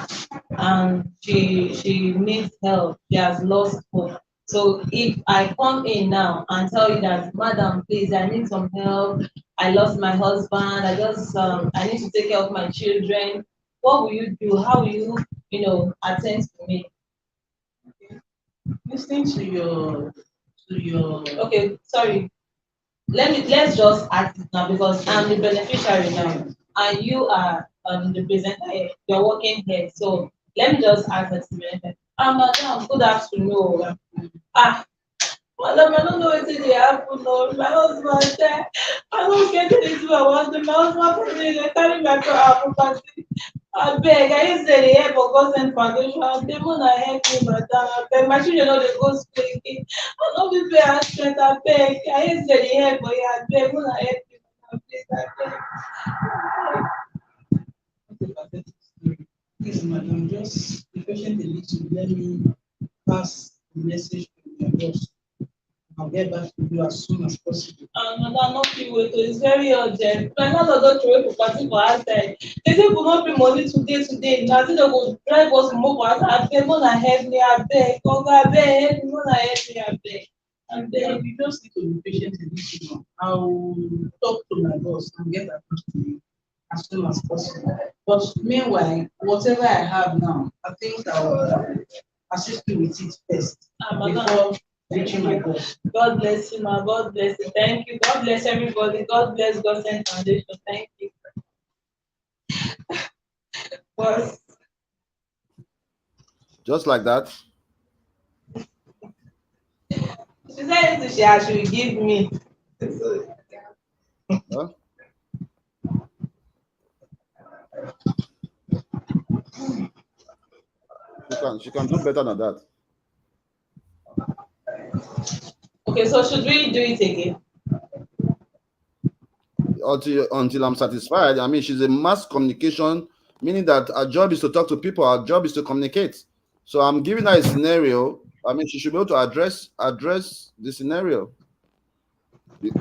and she needs help, she has lost hope. So if I come in now and tell you that, madam, please, I need some help. I lost my husband. I need to take care of my children. What will you do? How will you attend to me? Listening to your Okay, sorry. Let's just act it now because I'm the beneficiary now and you are the presenter. You're working here. So let me just ask as the beneficiary. Madam, good afternoon. Ah, madam, I don't know what they happen. No, my husband said I don't get anything I want. My husband for me, they carry my property. I beg, I use the help of GODSENT Foundation. They wanna help me, madam. I beg, my children know they go school again. I don't be pay strength. I beg, I use the help, but yeah, I beg, wanna help me, madam. Please, I beg. Please, madam, just be patient a little. Let me pass the message to your boss. I'll get back to you as soon as possible. Madam, not fit wait. It's very urgent. My landlord don throw away property for outside. They say we no bring money today. Na still dem go drive us comot for outside. Abeg, una help me, abeg. Oga, abeg, help me, una help me, abeg. And then you just need to be patient a little more. I'll talk to my boss and get back to you as soon as possible. But meanwhile, whatever I have now, I think I'll assist you with it first before reaching my goal. God bless you, ma. God bless you. Thank you. God bless everybody. God bless GODSENT Foundation. Thank you. Boss. Just like that. She said she will give me. Huh? She can do better than that. Okay, so should we do it again? Until I'm satisfied. I mean, she's a mass communication, meaning that our job is to talk to people. Our job is to communicate. So I'm giving her a scenario. I mean, she should be able to address the scenario.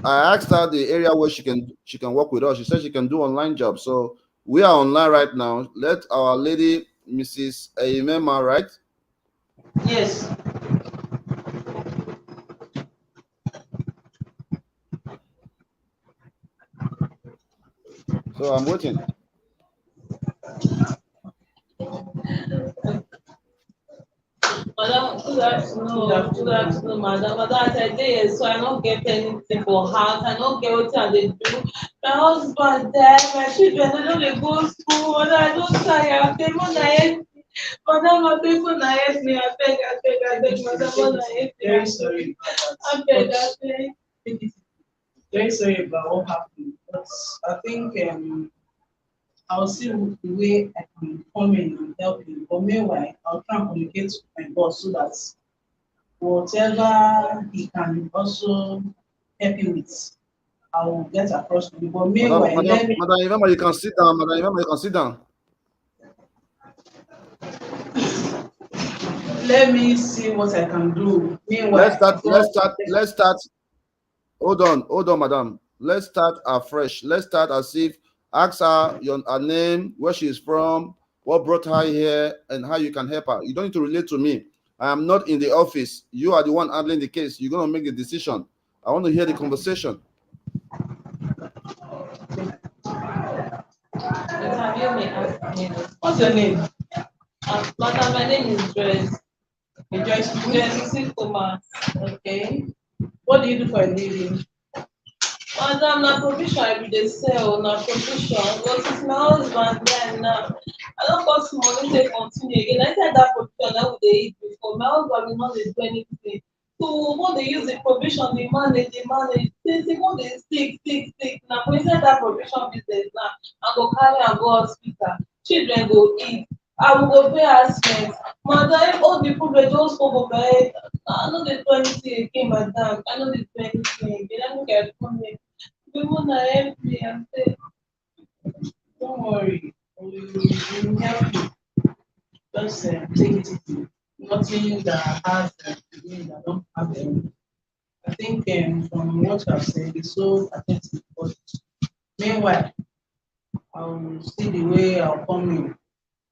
I asked her the area where she can work with us. She said she can do online jobs. So we are online right now. Let our lady, Mrs. Aimema, right? Yes. So I'm waiting. Madam, good afternoon, madam. Madam, as I dey here, so I don't get anything for house. I don't get what I dey do. My husband died, my children, they no dey go school. Madam, I don't tire. Abeg, una help me. Madam, abeg, una help me. Abeg, madam, una help me. Very sorry about Abeg, that. abeg. Very sorry about what happened. But I think I'll see the way I can come in and help you. But meanwhile, I'll try and communicate with my boss so that whatever he can also help you with, I will get across to you. But meanwhile, Madam, remember you can sit down. Madam, remember you can sit down. let me see what I can do. Meanwhile, Let's start. Hold on, madam. Let's start afresh. Let's start as if ask her her name, where she is from, what brought her here, and how you can help her. You don't need to relate to me. I am not in the office. You are the one handling the case. You're gonna make the decision. I want to hear the conversation. What's your name? Madam, my name is Joyce. Joyce Thomas. Okay. What do you do for a living? Madam, na provision I be dey sell, na provision. But it's my husband there now. I don't cost money to continue again. I said that provision that would they eat before. My husband will not dey do anything. So when they use the provision, they manage. They go dey sick. Now for inside that provision business now, I go carry am go hospital. Children go eat. I will go pay house rent. Madam, all the food wey just go for head. I no dey do anything again, madam. I no dey do anything again. I no get money. People na help me and say, don't worry, we will help you. Just take it easy. Nothing that has mean that don't have any. I think from what I've said, it's so pathetic. But meanwhile, I'll see the way I'll come in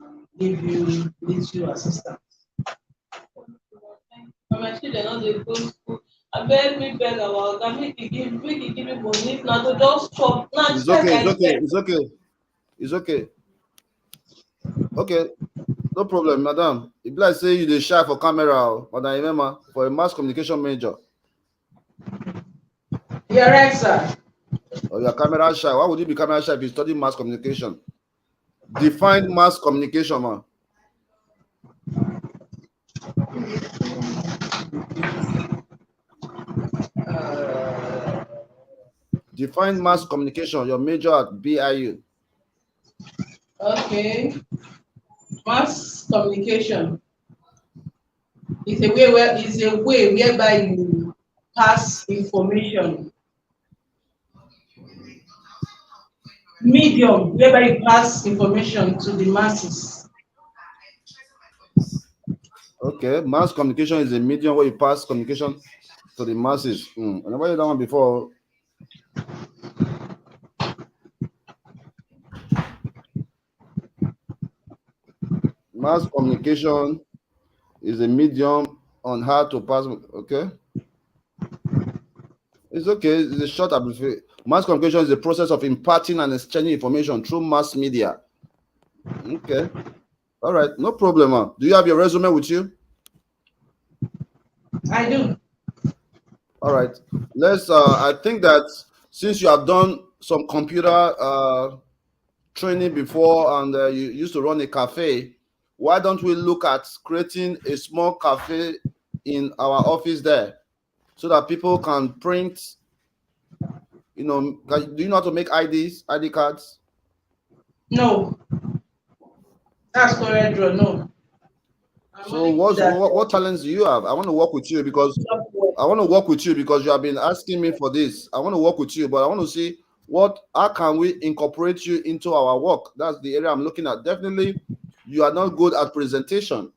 and need you assistance. And my children no dey go school. Abeg me beg our oga make he give me money if na to just chop. Na It's stress okay. I It's okay. get. It's okay. It's okay. Okay. No problem, madam. If like say you dey shy for camera, oh, madam, remember for a mass communication major. You're right, sir. Or you're camera shy. Why would you be camera shy if you study mass communication? Define mass communication, man. Define mass communication. Your major at BIU. Okay. Mass communication is a way whereby you pass information. Medium whereby you pass information to the masses. Okay, mass communication is a medium where you pass communication to the masses. I never heard that one before. Mass communication is a medium on how to pass. Okay, it's okay. It's a short abbreviation. Mass communication is the process of imparting and exchanging information through mass media. Okay, all right, no problem. Do you have your resume with you? I do. All right. Let's. I think that since you have done some computer training before and you used to run a cafe, why don't we look at creating a small cafe in our office there, so that people can print? You know, do you know how to make ID cards? No. That's correct, bro. No. So what talents do you have? I want to work with you because you have been asking me for this. I want to work with you, but I want to see how can we incorporate you into our work. That's the area I'm looking at. Definitely, you are not good at presentation.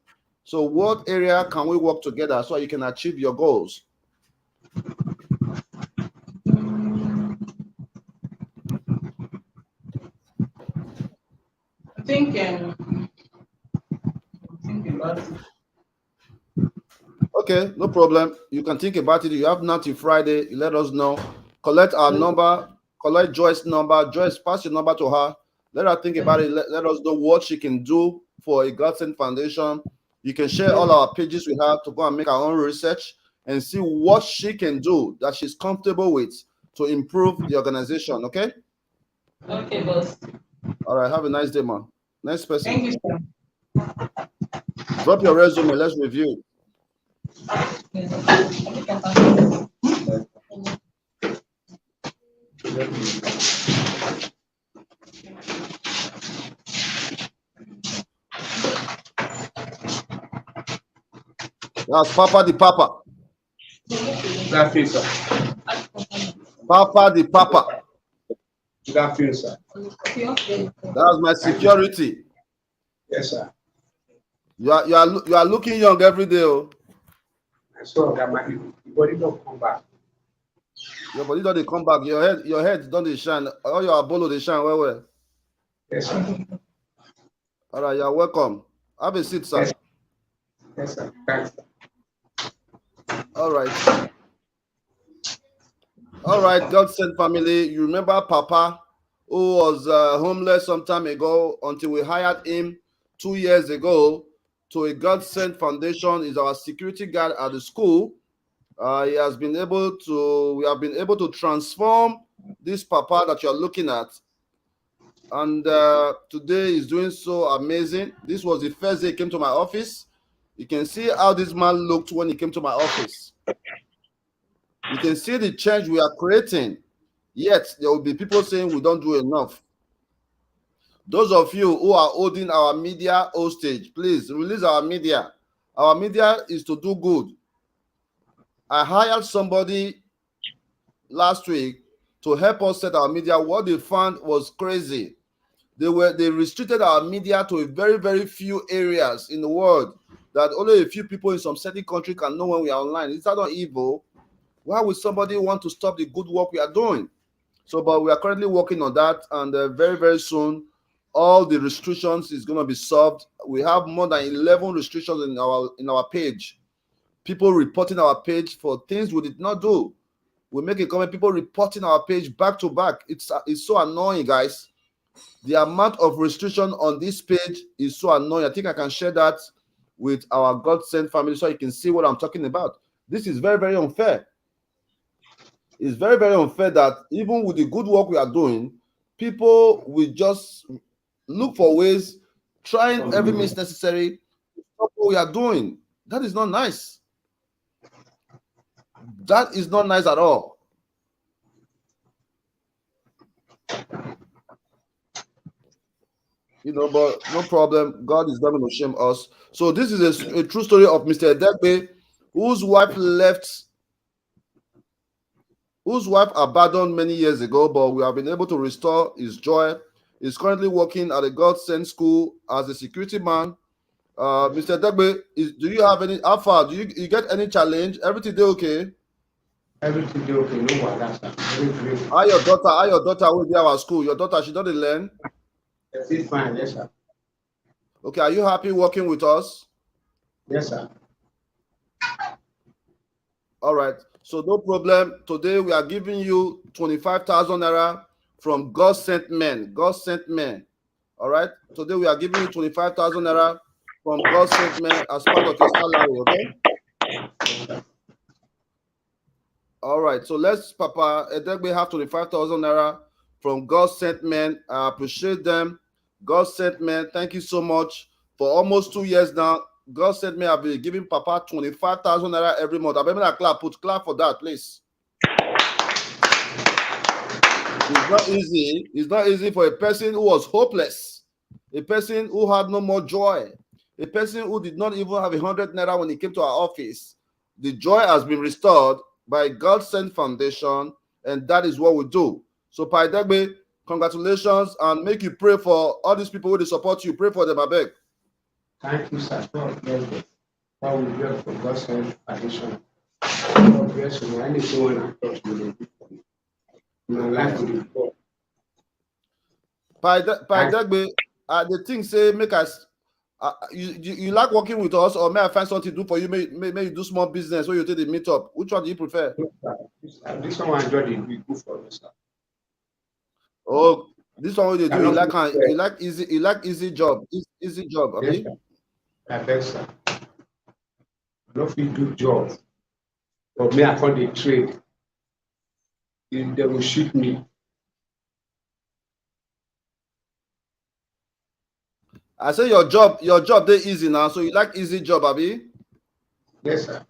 So what area can we work together so you can achieve your goals? I think thinking about it. Okay, no problem. You can think about it. You have now till Friday. You let us know. Collect our number. Collect Joyce's number. Joyce, pass your number to her. Let her think about it. Let us know what she can do for a GODSENT Foundation. You can share all our pages we have to go and make our own research and see what she can do that she's comfortable with to improve the organization. Okay? Okay, boss. All right. Have a nice day, man. Next person. Thank you, sir. Drop your resume. Let's review. That's Papa the Papa. That feels, sir. Papa the Papa. That feels, sir. That's my security. Yes, sir. You are looking young every day. Oh. I saw that my body don't come back. Your body don't come back. Your head don't shine. All your abolo they shine well. Yes, sir. All right, you're welcome. Have a seat, sir. Yes, sir. Thanks, sir. All right. All right, GODSENT family. You remember Papa, who was homeless some time ago until we hired him 2 years ago to a GODSENT Foundation. Is our security guard at the school. We have been able to transform this Papa that you're looking at And today is doing so amazing. This was the first day he came to my office. You can see how this man looked when he came to my office. You can see the change we are creating. Yet there will be people saying we don't do enough. Those of you who are holding our media hostage, please release our media. Our media is to do good. I hired somebody last week to help us set our media. What they found was crazy. They restricted our media to a very, very few areas in the world that only a few people in some certain country can know when we are online. Is that not evil? Why would somebody want to stop the good work we are doing? So, but we are currently working on that, and very, very soon, all the restrictions is going to be solved. We have more than 11 restrictions in our page. People reporting our page for things we did not do. We make a comment, people reporting our page back to back. It's so annoying, guys. The amount of restriction on this page is so annoying. I think I can share that with our GODSENT family so you can see what I'm talking about. This is very, very unfair. It's very, very unfair that even with the good work we are doing, people will just look for ways, trying every means necessary to stop what we are doing. That is not nice. That is not nice at all. You know, but no problem. God is not going to shame us. So this is a true story of Mr. Edegbe, whose wife abandoned many years ago, but we have been able to restore his joy. He's currently working at a GODSENT school as a security man. Mr. Edegbe, do you have any? How far? Do you get any challenge? Everything dey okay? Everything dey okay. No wahala, sir. Very grateful. How your daughter will be our school? Your daughter, she don't learn? She's fine, yes, sir. Okay, are you happy working with us? Yes, sir. All right. So no problem. Today we are giving you 25,000 naira from GODSENT men. GODSENT men. All right. Today we are giving you 25,000 naira from GODSENT men as part of your salary. Okay. All right. So let's, Papa Edegbe, have 25,000 naira from GODSENT men. I appreciate them. GODSENT men, thank you so much. For almost 2 years now, GODSENT men have been giving Papa 25,000 naira every month. I better clap for that, please. It's not easy. It's not easy for a person who was hopeless, a person who had no more joy, a person who did not even have 100 naira when he came to our office. The joy has been restored by GODSENT Foundation, and that is what we do. So, Pai Edegbe, congratulations, and make you pray for all these people who support you. Pray for them, I beg. Thank you, sir. God bless you. God will bless for GODSENT Foundation. God bless you. Anything when I touch you, will do for you. My life will be poor. Pai Edegbe, the thing say make us. You like working with us, or may I find something to do for you? May you do small business, or you take the meet up. Which one do you prefer? This one I enjoy it. Be good for me, sir. Oh, this one what you do, you like easy job. Easy job, yes, I beg, sir. I don't feel do job. But me, I call the trade. If they will shoot me. I say your job they easy now, so you like easy job, Abi? Yes, sir.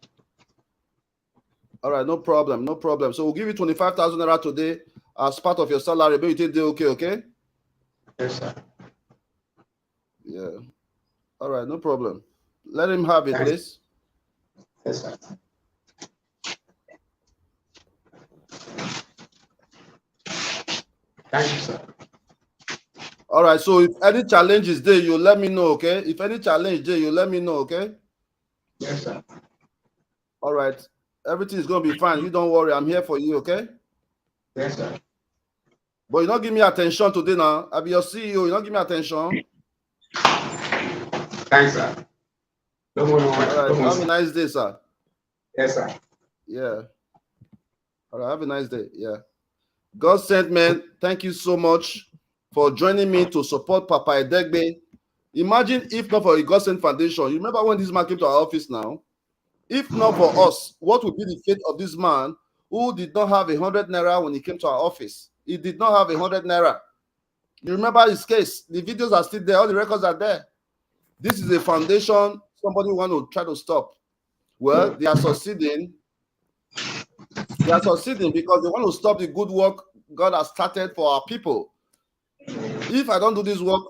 All right, no problem. So we'll give you 25,000 naira today as part of your salary. Maybe you take the okay? Yes, sir. Yeah. All right, no problem. Let him have it, please. Yes, sir. Thank you, sir. All right, so if any challenge is there, you let me know, okay? If any challenge there, you let me know, okay? Yes, sir. All right. Everything is going to be fine. You don't worry. I'm here for you, okay? Yes, sir. But you don't give me attention today now. I'll be your CEO. You don't give me attention. Thanks, sir. No more. All right. Have a nice day, sir. Yes, sir. Yeah. All right. Have a nice day. Yeah. GODSENT, man, thank you so much for joining me to support Papa Edegbe. Imagine if not for the GODSENT Foundation. You remember when this man came to our office now? If not for us, what would be the fate of this man who did not have 100 naira when he came to our office? He did not have 100 naira. You remember his case? The videos are still there. All the records are there. This is a foundation somebody want to try to stop. Well, they are succeeding. They are succeeding because they want to stop the good work God has started for our people. If I don't do this work,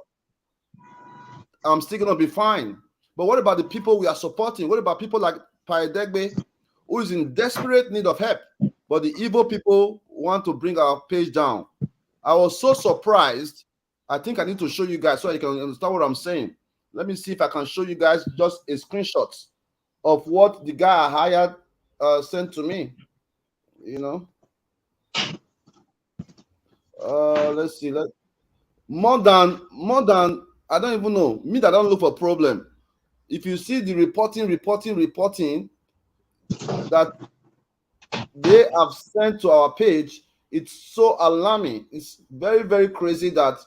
I'm still going to be fine. But what about the people we are supporting? What about people like Paidegbe, who is in desperate need of help? But the evil people want to bring our page down. I was so surprised. I think I need to show you guys so you can understand what I'm saying. Let me see if I can show you guys just a screenshot of what the guy I hired sent to me. You know, let's see. More than I don't even know. Me that don't look for problem. If you see the reporting that they have sent to our page, it's so alarming. It's very, very crazy that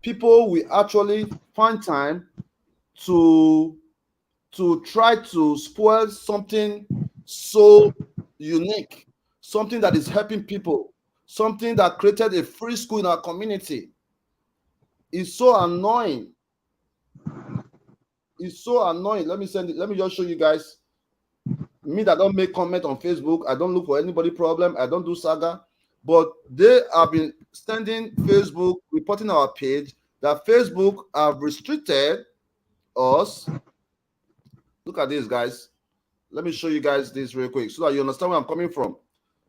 people will actually find time to try to spoil something so unique, something that is helping people, something that created a free school in our community. It's so annoying. It's so annoying. Let me just show you guys. Me that don't make comment on Facebook, I don't look for anybody problem, I don't do saga, but they have been standing Facebook reporting our page that Facebook have restricted us. Look at this, guys. Let me show you guys this real quick so that you understand where I'm coming from.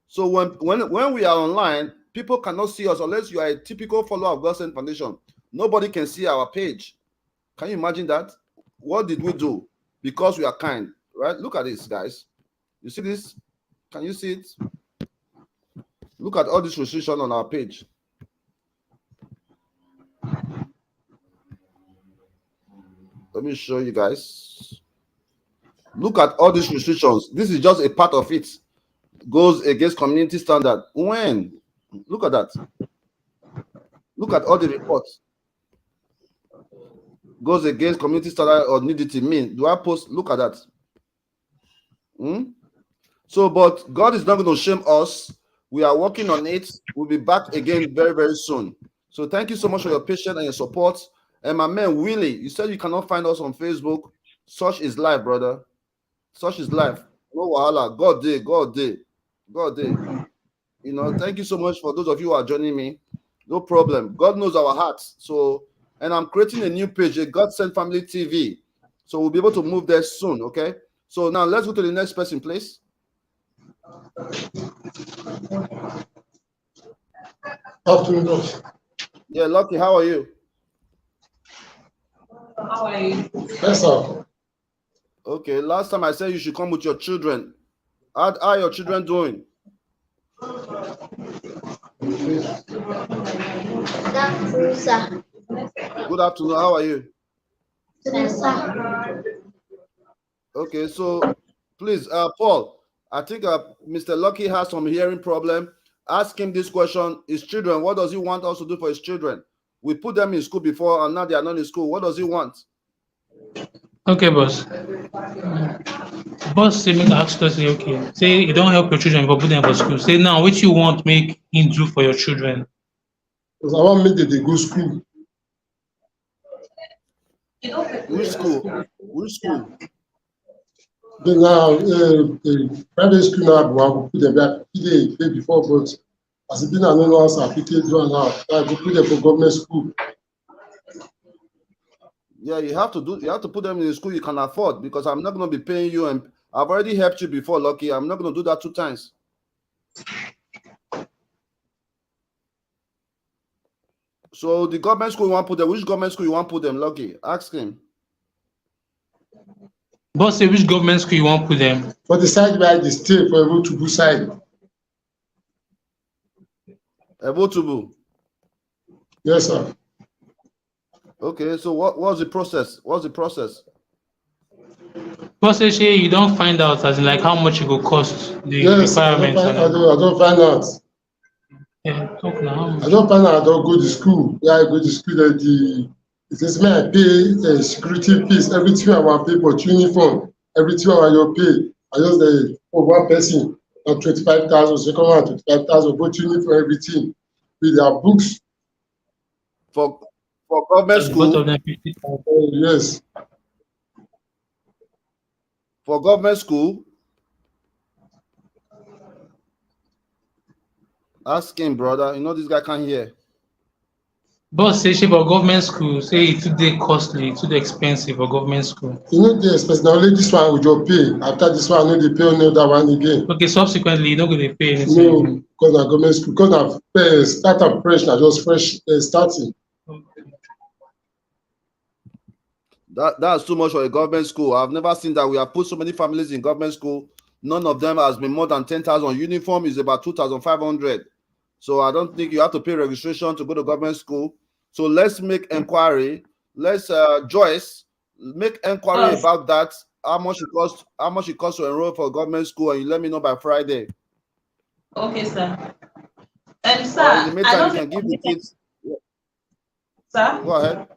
So when we are online, people cannot see us unless you are a typical follower of GODSENT Foundation. Nobody can see our page. Can you imagine that? What did we do? Because we are kind, right? Look at this, guys. You see this? Can you see it? Look at all this restriction on our page. Let me show you guys. Look at all these restrictions. This is just a part of it. Goes against community standard. When? Look at that. Look at all the reports. Goes against community standard or nudity. Mean, do I post? Look at that. So, but God is not going to shame us. We are working on it. We'll be back again very, very soon. So thank you so much for your patience and your support. And my man, Willie, you said you cannot find us on Facebook. Such is life, brother. Such is life. No wahala. God day, God day, God day. You know, thank you so much for those of you who are joining me. No problem. God knows our hearts. So, and I'm creating a new page, a GODSENT Family TV. So we'll be able to move there soon, okay? So now let's go to the next person, please. Afternoon. Yeah, Lucky, how are you? How are you? Yes, sir. Okay, last time I said you should come with your children. How are your children doing? Good afternoon, sir. Good afternoon, how are you? Yes, sir. Okay, so please, Paul, I think Mr. Lucky has some hearing problem. Ask him this question. His children, what does he want us to do for his children? We put them in school before and now they are not in school. What does he want? Okay, boss. Boss say make I ask us, say, okay, say you don't help your children but put them for school. Say now what you want make him do for your children? Because I want make them dey go school. Which school? Which school? Then now, private school now, I go put them back. They pay before, but as it been I know as I fit do now, I go put them for government school. Yeah, you have to put them in the school you can afford because I'm not going to be paying you, and I've already helped you before, Lucky. I'm not going to do that 2 times. So the government school you want to put them, which government school you want to put them, Lucky? Ask him. Boss say which government school you want put them? For the side where they stay for able to go side. Evotubu. Yes, sir. Okay, so what's the process? What's the process? Boss say you don't find out as in like how much it will cost the requirements. I don't find out. Yeah, talk now. I don't find out. I don't go to school. Yeah, I go to school. It is me. I pay security fees, everything I want pay for uniform, everything I want pay. I just for one person, 25,000, second one 25,000, both uniform, everything with their books. For government And both school, of them 50,000. Yes. for government school, ask him, brother. You know this guy can't hear. Boss say for government school, say it's too costly, too expensive for government school. You know the expense. Now only this one we just pay. After this one, I know they pay another one again. Okay, subsequently, you're not going to pay anything No, again. because na government school. Because na start up fresh. Na just fresh starting. That's too much for a government school. I've never seen that. We have put so many families in government school. None of them has been more than 10,000. Uniform is about 2,500. So I don't think you have to pay registration to go to government school. So let's make inquiry. Let's Joyce, make inquiry about that. How much it costs to enroll for government school, and you let me know by Friday. Okay, sir. Sir, Or in the meantime, you can give the kids. Sir? Go ahead.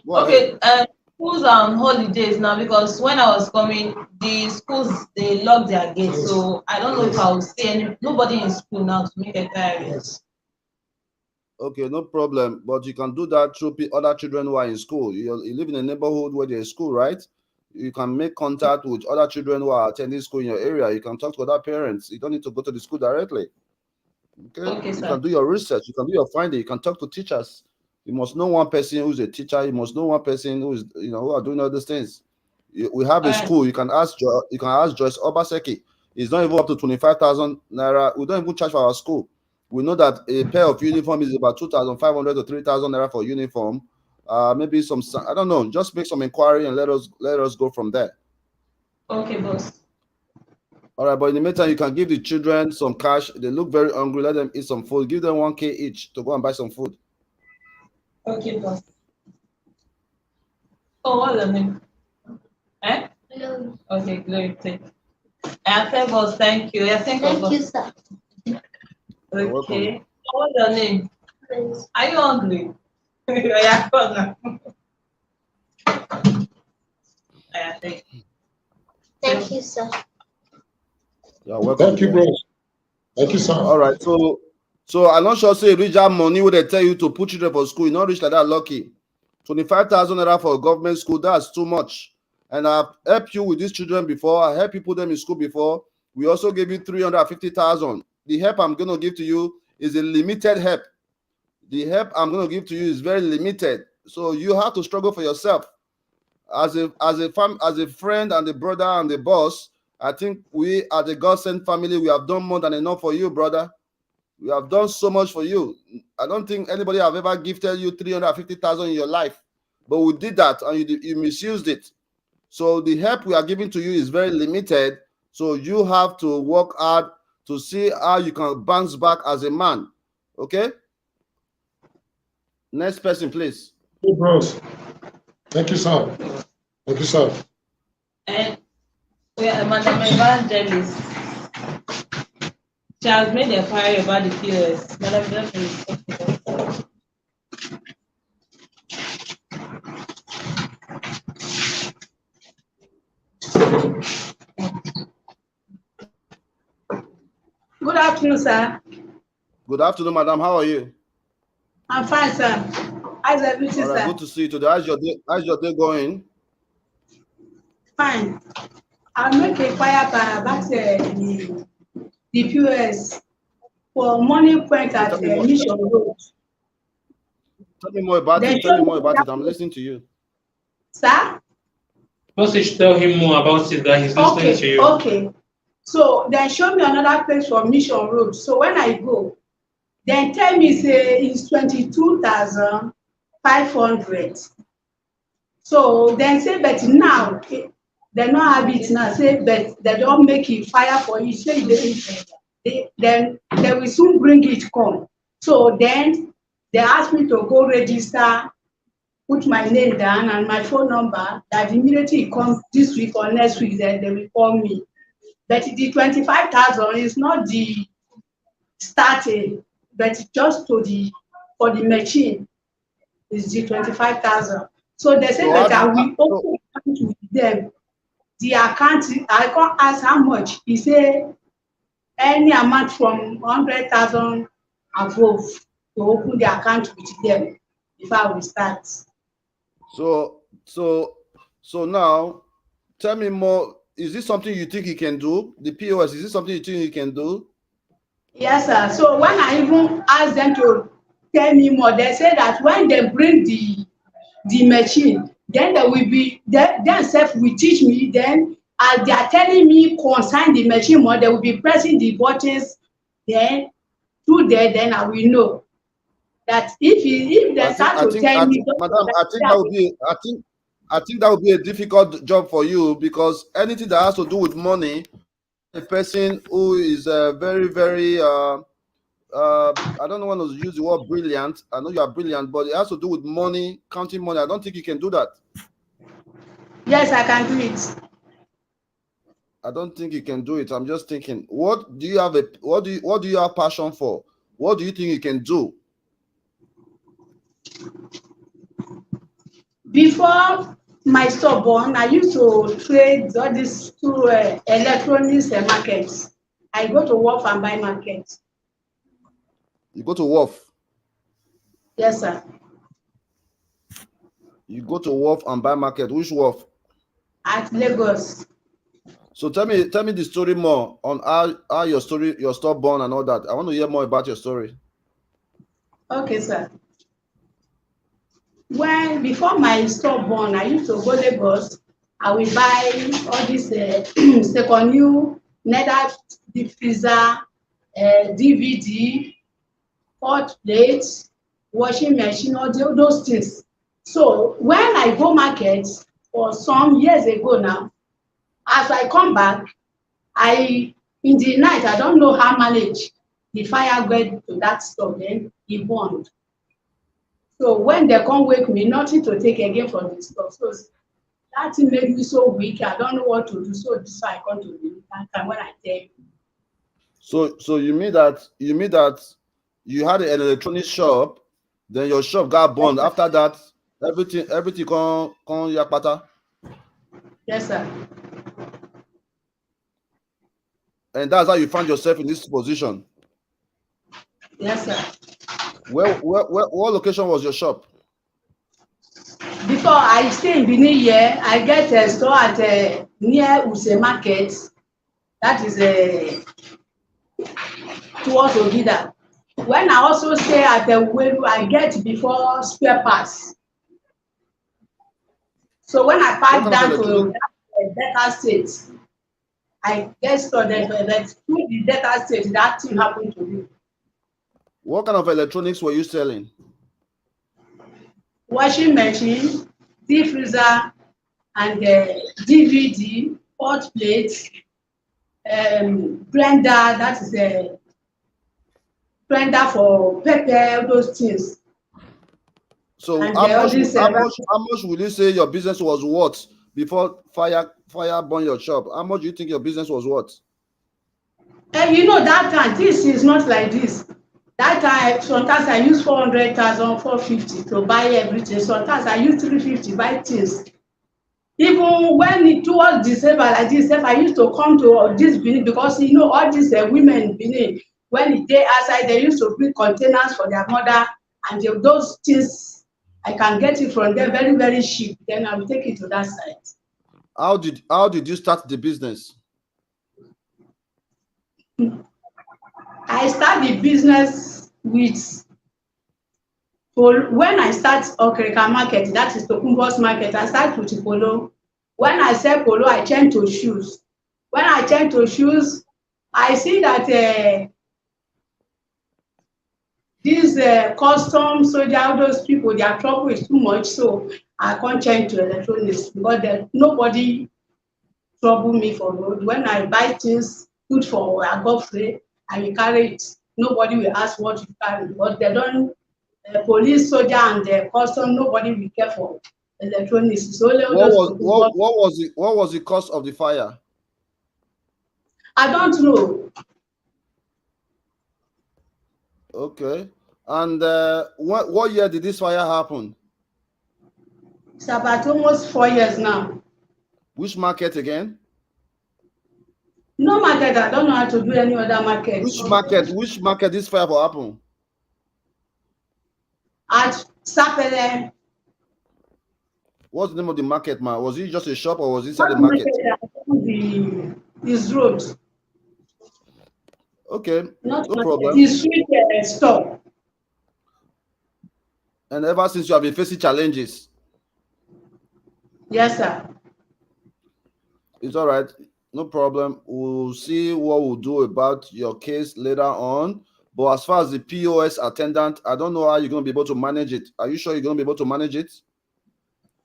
Okay, schools are on holidays now because when I was coming, the schools they locked their gates. So I don't know if I will see nobody in school now to make inquiries. Okay, no problem. But you can do that through other children who are in school. You live in a neighborhood where there's school, right? You can make contact with other children who are attending school in your area. You can talk to other parents. You don't need to go to the school directly. Okay, you can do your research. You can do your finding. You can talk to teachers. You must know one person who's a teacher. You must know one person who is, who are doing all these things. We have a school. You can ask Joyce Obaseki. It's not even up to 25,000 naira. We don't even charge for our school. We know that a pair of uniform is about 2,500 to 3,000 naira for uniform. Maybe some, I don't know. Just make some inquiry and let us go from there. Okay, boss. All right, but in the meantime, you can give the children some cash. They look very hungry. Let them eat some food. Give them 1K each to go and buy some food. Okay, boss. Oh, what's the name? Hello. Okay, great. I said, boss, thank you. Thank you, sir. Okay. What's your name? Are you hungry? Yeah, thank you, sir. You're welcome. Thank you, bro. Thank you, sir. All right. So I'm not sure say reach that money where they tell you to put children for school. You not reach like that lucky. 25,000 naira for a government school, that's too much. And I've helped you with these children before. I helped you put them in school before. We also gave you 350,000. The help I'm going to give to you is a limited help. The help I'm going to give to you is very limited. So you have to struggle for yourself. As a friend and a brother and a boss, I think we at the GODSENT family, we have done more than enough for you, brother. We have done so much for you. I don't think anybody have ever gifted you 350,000 in your life, but we did that and you misused it. So the help we are giving to you is very limited. So you have to work hard to see how you can bounce back as a man. Okay? Next person, please. Hey, bros. Thank you, sir. Thank you, sir. And we are Madam Evangelist. She has made a inquiry about the POS. Madam Evangelist. Good afternoon, sir. Good afternoon, madam. How are you? I'm fine, sir. How's everything, All right, sir? good to see you today. How's your day going? Fine. I'll make a fire about the POS for Money Point at Mission Road. Tell me more about it. Tell me more about it. I'm listening to you. Sir? Message tell him more about it that he's listening to you. Okay. So then show me another place for Mission Road. So when I go, then tell me say it's 22,500. So then say but now they don't have it now. Say but they don't make it fire for you. Say then they will soon bring it come. So then they ask me to go register, put my name down and my phone number. That immediately it comes this week or next week, then they will call me. But the 25,000 is not the starting, but just for the machine is the 25,000. So they say that I will open account with them. The account, I can't ask how much. He say any amount from 100,000 above to open the account with them. before we start. So now, tell me more. Is this something you think you can do? The POS, is this something you think you can do? Yes, sir. So when I even ask them to tell me more, they say that when they bring the machine, then they will be themselves will teach me. Then as they are telling me concern the machine more, they will be pressing the buttons. Then through there, then I will know that if they start to tell me, Madam, I think that would be a difficult job for you, because anything that has to do with money, a person who is very, very I don't want to use the word brilliant. I know you are brilliant, but it has to do with money, counting money. I don't think you can do that. Yes, I can do it. I don't think you can do it. I'm just thinking, what do you have passion for? What do you think you can do? Before my store born, I used to trade all these two electronics markets. I go to Wharf and buy market. You go to Wharf? Yes, sir. You go to Wharf and buy market. Which Wharf? At Lagos. So tell me the story more on how your store born and all that. I want to hear more about your story. Okay, sir. When before my store born, I used to go Lagos. I will buy all this second new nether deep freezer, DVD, hot plates, washing machine, all those things. So when I go market for some years ago now, as I come back, in the night, I don't know how manage the fire went to that store, then it burned. So when they come wake me, nothing to take again from the store. So that thing made me so weak. I don't know what to do. So this is why I come to the time when I tell you. So you mean that you had an electronics shop, then your shop got burned. After that, everything come yakpata. Yes, sir. And that's how you found yourself in this position. Yes, sir. What location was your shop? Before I stay in Benin here, I get a store at near Use Market. That is towards Ogida. When I also stay at the Uweru, I get before spare parts. So when I pass down to Delta State, I get stored there, but through the Delta State, that thing happened to me. What kind of electronics were you selling? Washing machine, deep freezer, and DVD, hot plates, blender, that is a blender for pepper, those things. So and how much would you say your business was worth before fire burned your shop? How much do you think your business was worth? You know, that time, this is not like this. That time, sometimes I use 400,000, 450 to buy everything. Sometimes I use 350 buy things. Even when it towards December like this, I used to come to this Benin because you know all these women in Benin, when they outside, they used to bring containers for their mother, and those things I can get it from them very, very cheap. Then I will take it to that side. How did you start the business? I start the business with when I start Okrika market, that is Tokumbos market, I start with polo. When I sell polo, I change to shoes. When I change to shoes, I see that these custom soldier, all those people, their trouble is too much, so I can't change to electronics because nobody trouble me for road. When I buy things good for a Godfrey, I will carry it. Nobody will ask what you carry because they don't. Police, soldier, and the custom, nobody will care for electronics. It's only what was the cause of the fire? I don't know. Okay. And what year did this fire happen? It's about almost 4 years now. Which market again? No market. I don't know how to do any other market. Which market this fire will happen? At Sapele. What's the name of the market, man? Was it just a shop or was it inside the market? His road. Okay, Not no market. problem. His street store. And ever since you have been facing challenges? Yes, sir. It's all right. No problem. We'll see what we'll do about your case later on. But as far as the POS attendant, I don't know how you're going to be able to manage it. Are you sure you're going to be able to manage it?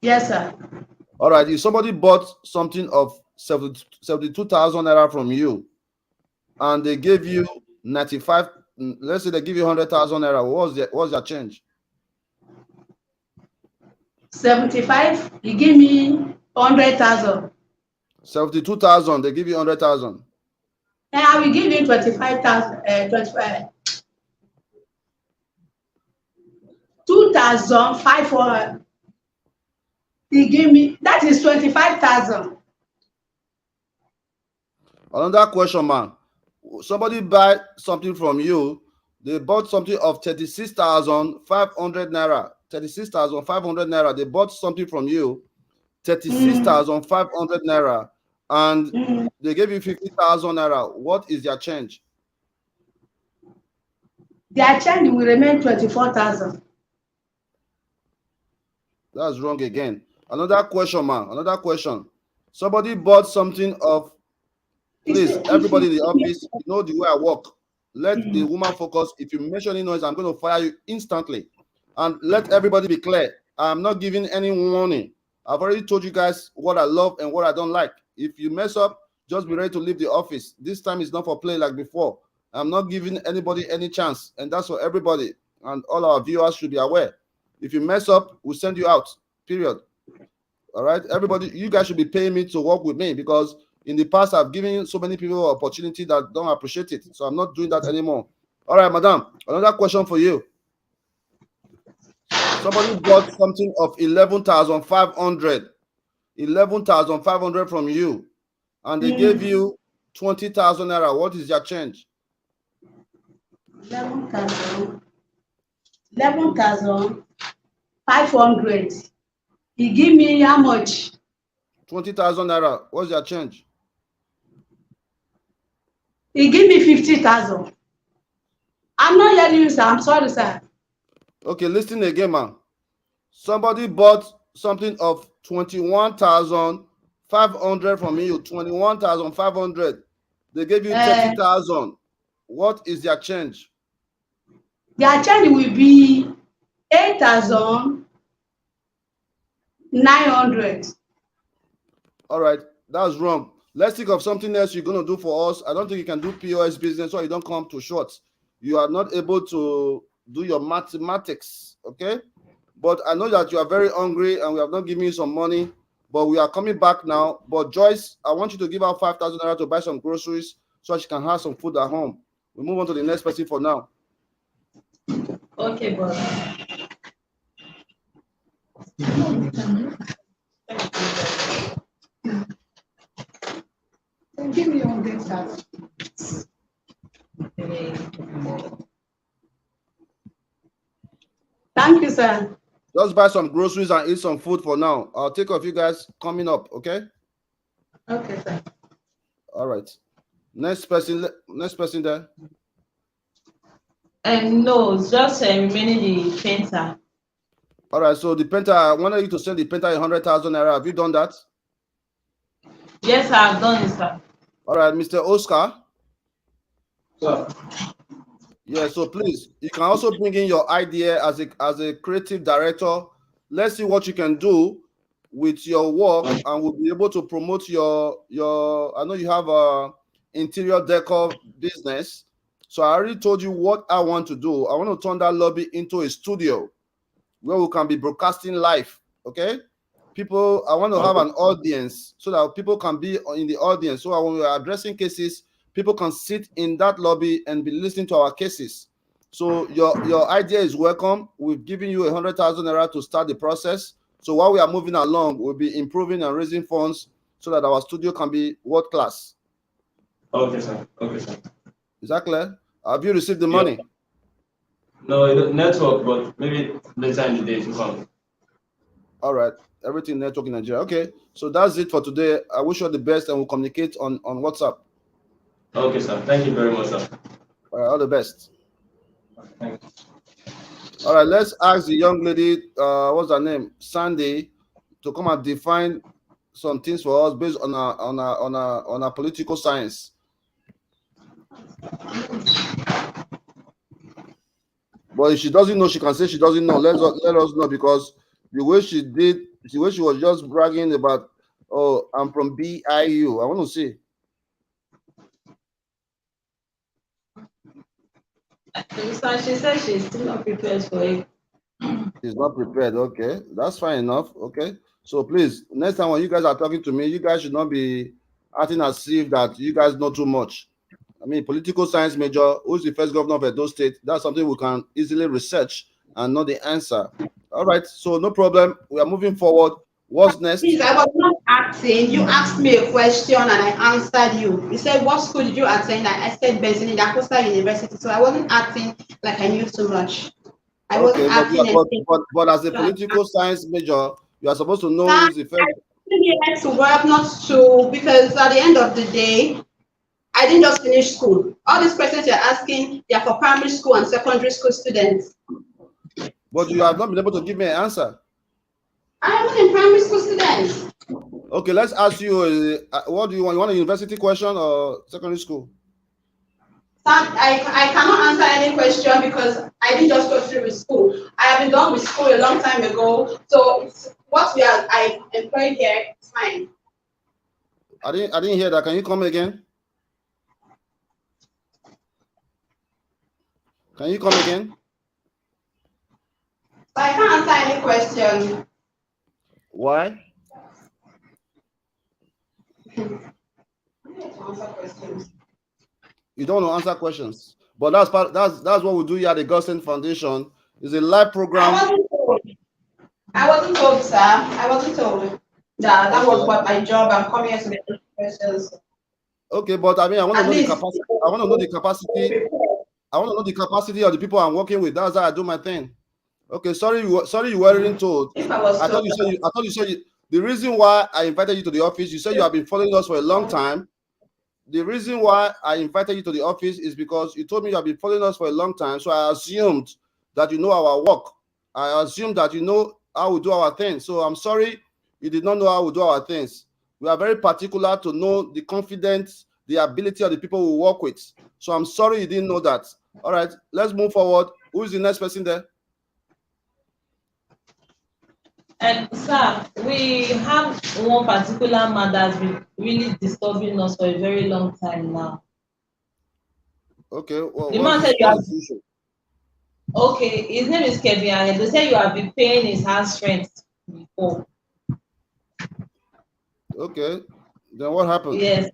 Yes, sir. All right. If somebody bought something of 72,000 naira from you and they gave you 95, let's say they give you 100,000 naira, what's their change? 75, you give me 100,000. 72,000, they give you 100,000. And I will give you 25,000, 25. 2,500. He gave me, that is 25,000. Another question, man. Somebody buy something from you, they bought something of 36,500 naira. 36,500 naira. They bought something from you, 36,500 naira, and they gave you 50,000 naira. What is their change? Their change will remain 24,000. That's wrong again. Another question, man. Another question. Somebody bought something of, please, everybody in the office, you know the way I work. Let the woman focus. If you mention any noise, I'm going to fire you instantly. And let everybody be clear. I'm not giving any warning. I've already told you guys what I love and what I don't like. If you mess up, just be ready to leave the office. This time is not for play like before. I'm not giving anybody any chance. And that's for everybody. And all our viewers should be aware. If you mess up, we'll send you out. Period. All right? Everybody, you guys should be paying me to work with me because in the past, I've given so many people an opportunity that don't appreciate it. So I'm not doing that anymore. All right, madam. Another question for you. Somebody bought something of 11,500. 11,500 from you. And they gave you 20,000 naira. What is your change? 11,500. He give me how much? 20,000 naira. What's your change? He give me 50,000. I'm not hearing you, sir. I'm sorry, sir. Okay, listen again, man. Somebody bought something of 21,500 from you. 21,500. They gave you 30,000. What is their change? Their change will be 8,900. All right, that's wrong. Let's think of something else you're going to do for us. I don't think you can do POS business or you don't come to short. You are not able to do your mathematics, okay? But I know that you are very hungry and we have not given you some money, but we are coming back now. But Joyce, I want you to give out 5,000 naira to buy some groceries so she can have some food at home. We move on to the next person for now. Okay, brother. Give me 100,000. Thank you, sir. Just buy some groceries and eat some food for now. I'll take care of you guys coming up, okay? Okay, sir. All right. Next person there. No, just remaining the painter. All right, so the painter, I wanted you to send the painter 100,000 naira. Have you done that? Yes, I've done it, sir. All right, Mr. Oscar. Sir. Yeah, so please, you can also bring in your idea as a creative director. Let's see what you can do with your work, and we'll be able to promote your. I know you have a interior decor business, so I already told you what I want to do. I want to turn that lobby into a studio where we can be broadcasting live. Okay, people, I want to have an audience so that people can be in the audience. So when we are addressing cases, people can sit in that lobby and be listening to our cases. So your idea is welcome. We've given you 100,000 naira to start the process. So while we are moving along, we'll be improving and raising funds so that our studio can be world class. Okay, sir. Okay, sir. Is that clear? Have you received the money? No, network, but maybe later in the day to come. All right. Everything network in Nigeria. Okay. So that's it for today. I wish you all the best and we'll communicate on WhatsApp. Okay, sir. Thank you very much, sir. All right. All the best. Thank you. All right. Let's ask the young lady, what's her name? Sandy, to come and define some things for us based on our political science. But if she doesn't know, she can say she doesn't know. Let us know, because the way she did, the way she was just bragging about, oh, I'm from BIU. I want to see. So she said she's still not prepared for it. She's not prepared. Okay, that's fine enough. Okay, so please, next time when you guys are talking to me, you guys should not be acting as if that you guys know too much. I mean, political science major, who's the first governor of Edo State? That's something we can easily research and know the answer. All right, so no problem. We are moving forward. What's next? Please, I was not acting. You asked me a question and I answered you. You said, what school did you attend? I said Benson Da Costa University. So I wasn't acting like I knew too much. I wasn't Okay, acting but as a political science major, you are supposed to know I who's the first. came here to work, not to, because at the end of the day, I didn't just finish school. All these questions you're asking, they are for primary school and secondary school students. But you have not been able to give me an answer. I am in primary school students. Okay, let's ask you. What do you want? You want a university question or secondary school? I cannot answer any question because I didn't just go through with school. I have been done with school a long time ago. So it's what I employed here is fine. I didn't hear that. Can you come again? Can you come again? I can't answer any question. Why? You don't want to answer questions, but that's what we do here at the GODSENT Foundation. It's a live program. I wasn't told, sir. I wasn't told. That was what my job. I'm coming here to make questions. Okay, but I mean, I want to know the capacity. I want to know the capacity. I want to know the capacity of the people I'm working with. That's how I do my thing. Okay, sorry you weren't told. I thought you said the reason why I invited you to the office. You said you have been following us for a long time. The reason why I invited you to the office is because you told me you have been following us for a long time. So I assumed that you know our work. I assumed that you know how we do our things. So I'm sorry you did not know how we do our things. We are very particular to know the confidence, the ability of the people we work with. So I'm sorry you didn't know that. All right, let's move forward. Who is the next person there? Sir, we have one particular man that's been really disturbing us for a very long time now. Okay, well, the man said okay, his name is Kevin, and they say you have been paying his house rent before. Okay, then what happened? Yes.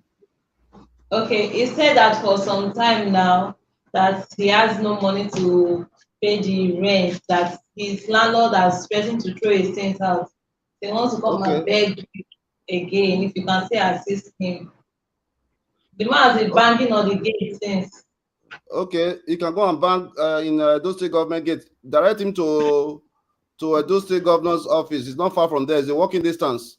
Okay, he said that for some time now that he has no money to pay the rent, that his landlord has threatened to throw his things out. He wants to come and beg again if you can say assist him. The man has been banging on the gate since. Okay, you can go and bang in Edo State government gate. Direct him to Edo State governor's office. It's not far from there. It's a walking distance.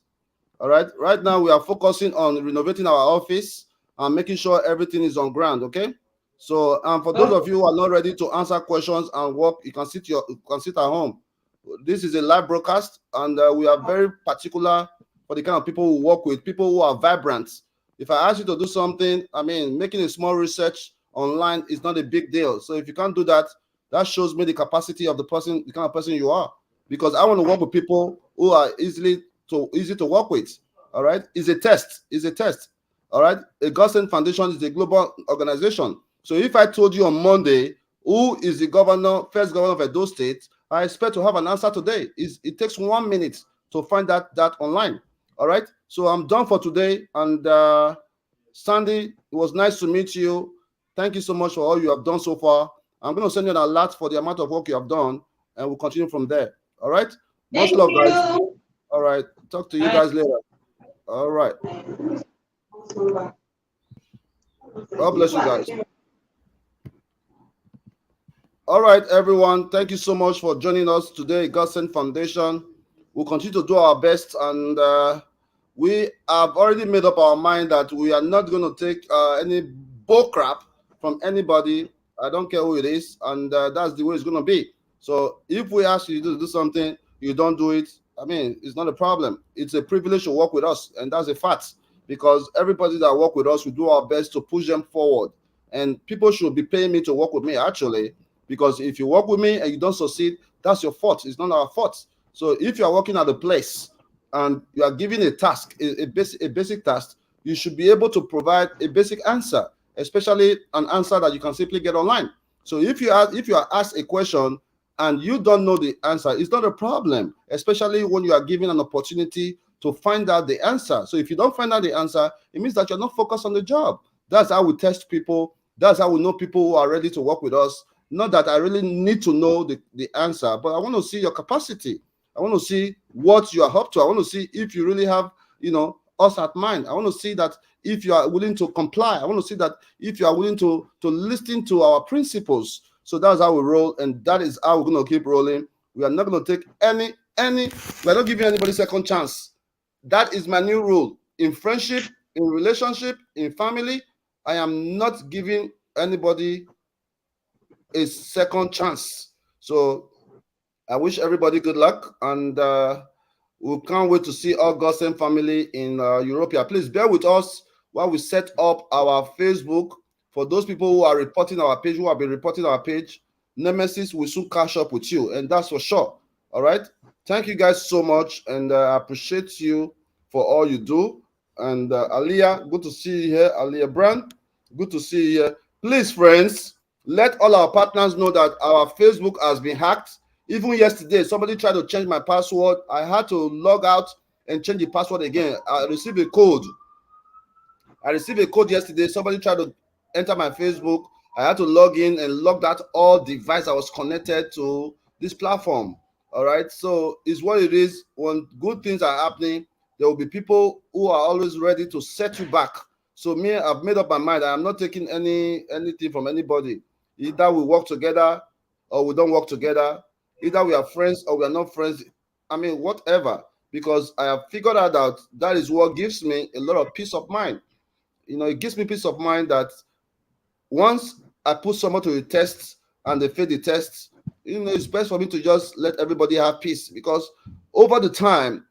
All right. Right now we are focusing on renovating our office and making sure everything is on ground. Okay. So, for those of you who are not ready to answer questions and work, you can sit at home. This is a live broadcast, and we are very particular for the kind of people we work with. People who are vibrant. If I ask you to do something, I mean, making a small research online is not a big deal. So if you can't do that, that shows me the capacity of the person, the kind of person you are. Because I want to work with people who are easy to work with. All right, it's a test. It's a test. All right, a GODSENT Foundation is a global organization. So if I told you on Monday who is the first governor of Edo State, I expect to have an answer today. It takes 1 minute to find that online. All right, so I'm done for today. And Sandy, it was nice to meet you. Thank you so much for all you have done so far. I'm going to send you an alert for the amount of work you have done, and we'll continue from there. All right? Much love, guys. All right. Talk to you guys later. All right. God bless you guys. All right, everyone. Thank you so much for joining us today, GODSENT Foundation. We'll continue to do our best, and we have already made up our mind that we are not going to take any bull crap from anybody. I don't care who it is, and that's the way it's going to be. So if we ask you to do something, you don't do it. I mean, it's not a problem. It's a privilege to work with us, and that's a fact. Because everybody that work with us, we do our best to push them forward, and people should be paying me to work with me. Actually, because if you work with me and you don't succeed, that's your fault. It's not our fault. So if you are working at a place and you are given a task, a basic task, you should be able to provide a basic answer, especially an answer that you can simply get online. So if you are asked a question and you don't know the answer, it's not a problem, especially when you are given an opportunity to find out the answer. So if you don't find out the answer, it means that you're not focused on the job. That's how we test people. That's how we know people who are ready to work with us. Not that I really need to know the answer, but I want to see your capacity. I want to see what you are up to. I want to see if you really have, us at mind. I want to see that if you are willing to comply. I want to see that if you are willing to listen to our principles. So that's how we roll, and that is how we're going to keep rolling. We are not going to take we're not giving anybody second chance. That is my new rule. In friendship, in relationship, in family, I am not giving anybody a second chance. So I wish everybody good luck, and we can't wait to see all GODSENT family in Europia. Please bear with us while we set up our Facebook. For those people who are reporting our page, who have been reporting our page, Nemesis will soon catch up with you, and that's for sure. All right. Thank you guys so much, and I appreciate you for all you do. And Aliyah, good to see you here. Aliyah Brand, good to see you here. Please, friends, let all our partners know that our Facebook has been hacked. Even yesterday, somebody tried to change my password. I had to log out and change the password again. I received a code yesterday. Somebody tried to enter my Facebook. I had to log in and log out all device I was connected to this platform. All right. So it's what it is. When good things are happening, there will be people who are always ready to set you back. So me, I've made up my mind. I'm not taking anything from anybody. Either we work together or we don't work together. Either we are friends or we are not friends. I mean, whatever. Because I have figured out that is what gives me a lot of peace of mind. It gives me peace of mind that once I put someone to a test and they fail the test, it's best for me to just let everybody have peace. Because over the time,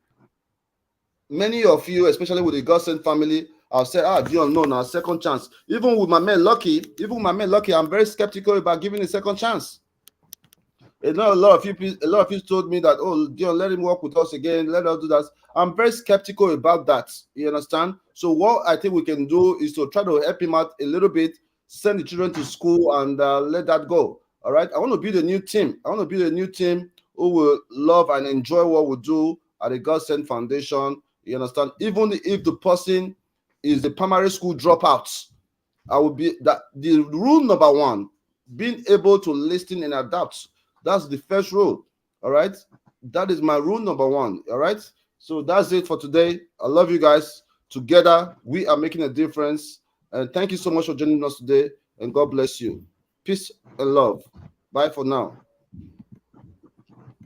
many of you, especially with the GODSENT family, have said, Dion, no, now second chance. Even with my man Lucky, I'm very skeptical about giving a second chance. A lot of you told me that, oh, Dion, let him work with us again, let us do that. I'm very skeptical about that. You understand? So what I think we can do is to try to help him out a little bit, send the children to school, and let that go. All right. I want to build a new team. Who will love and enjoy what we do at the GODSENT Foundation. You understand? Even if the person is the primary school dropout, I will be that the rule number one, being able to listen and adapt. That's the first rule. All right. That is my rule number one. All right. So that's it for today. I love you guys. Together, we are making a difference. And thank you so much for joining us today. And God bless you. Peace and love. Bye for now.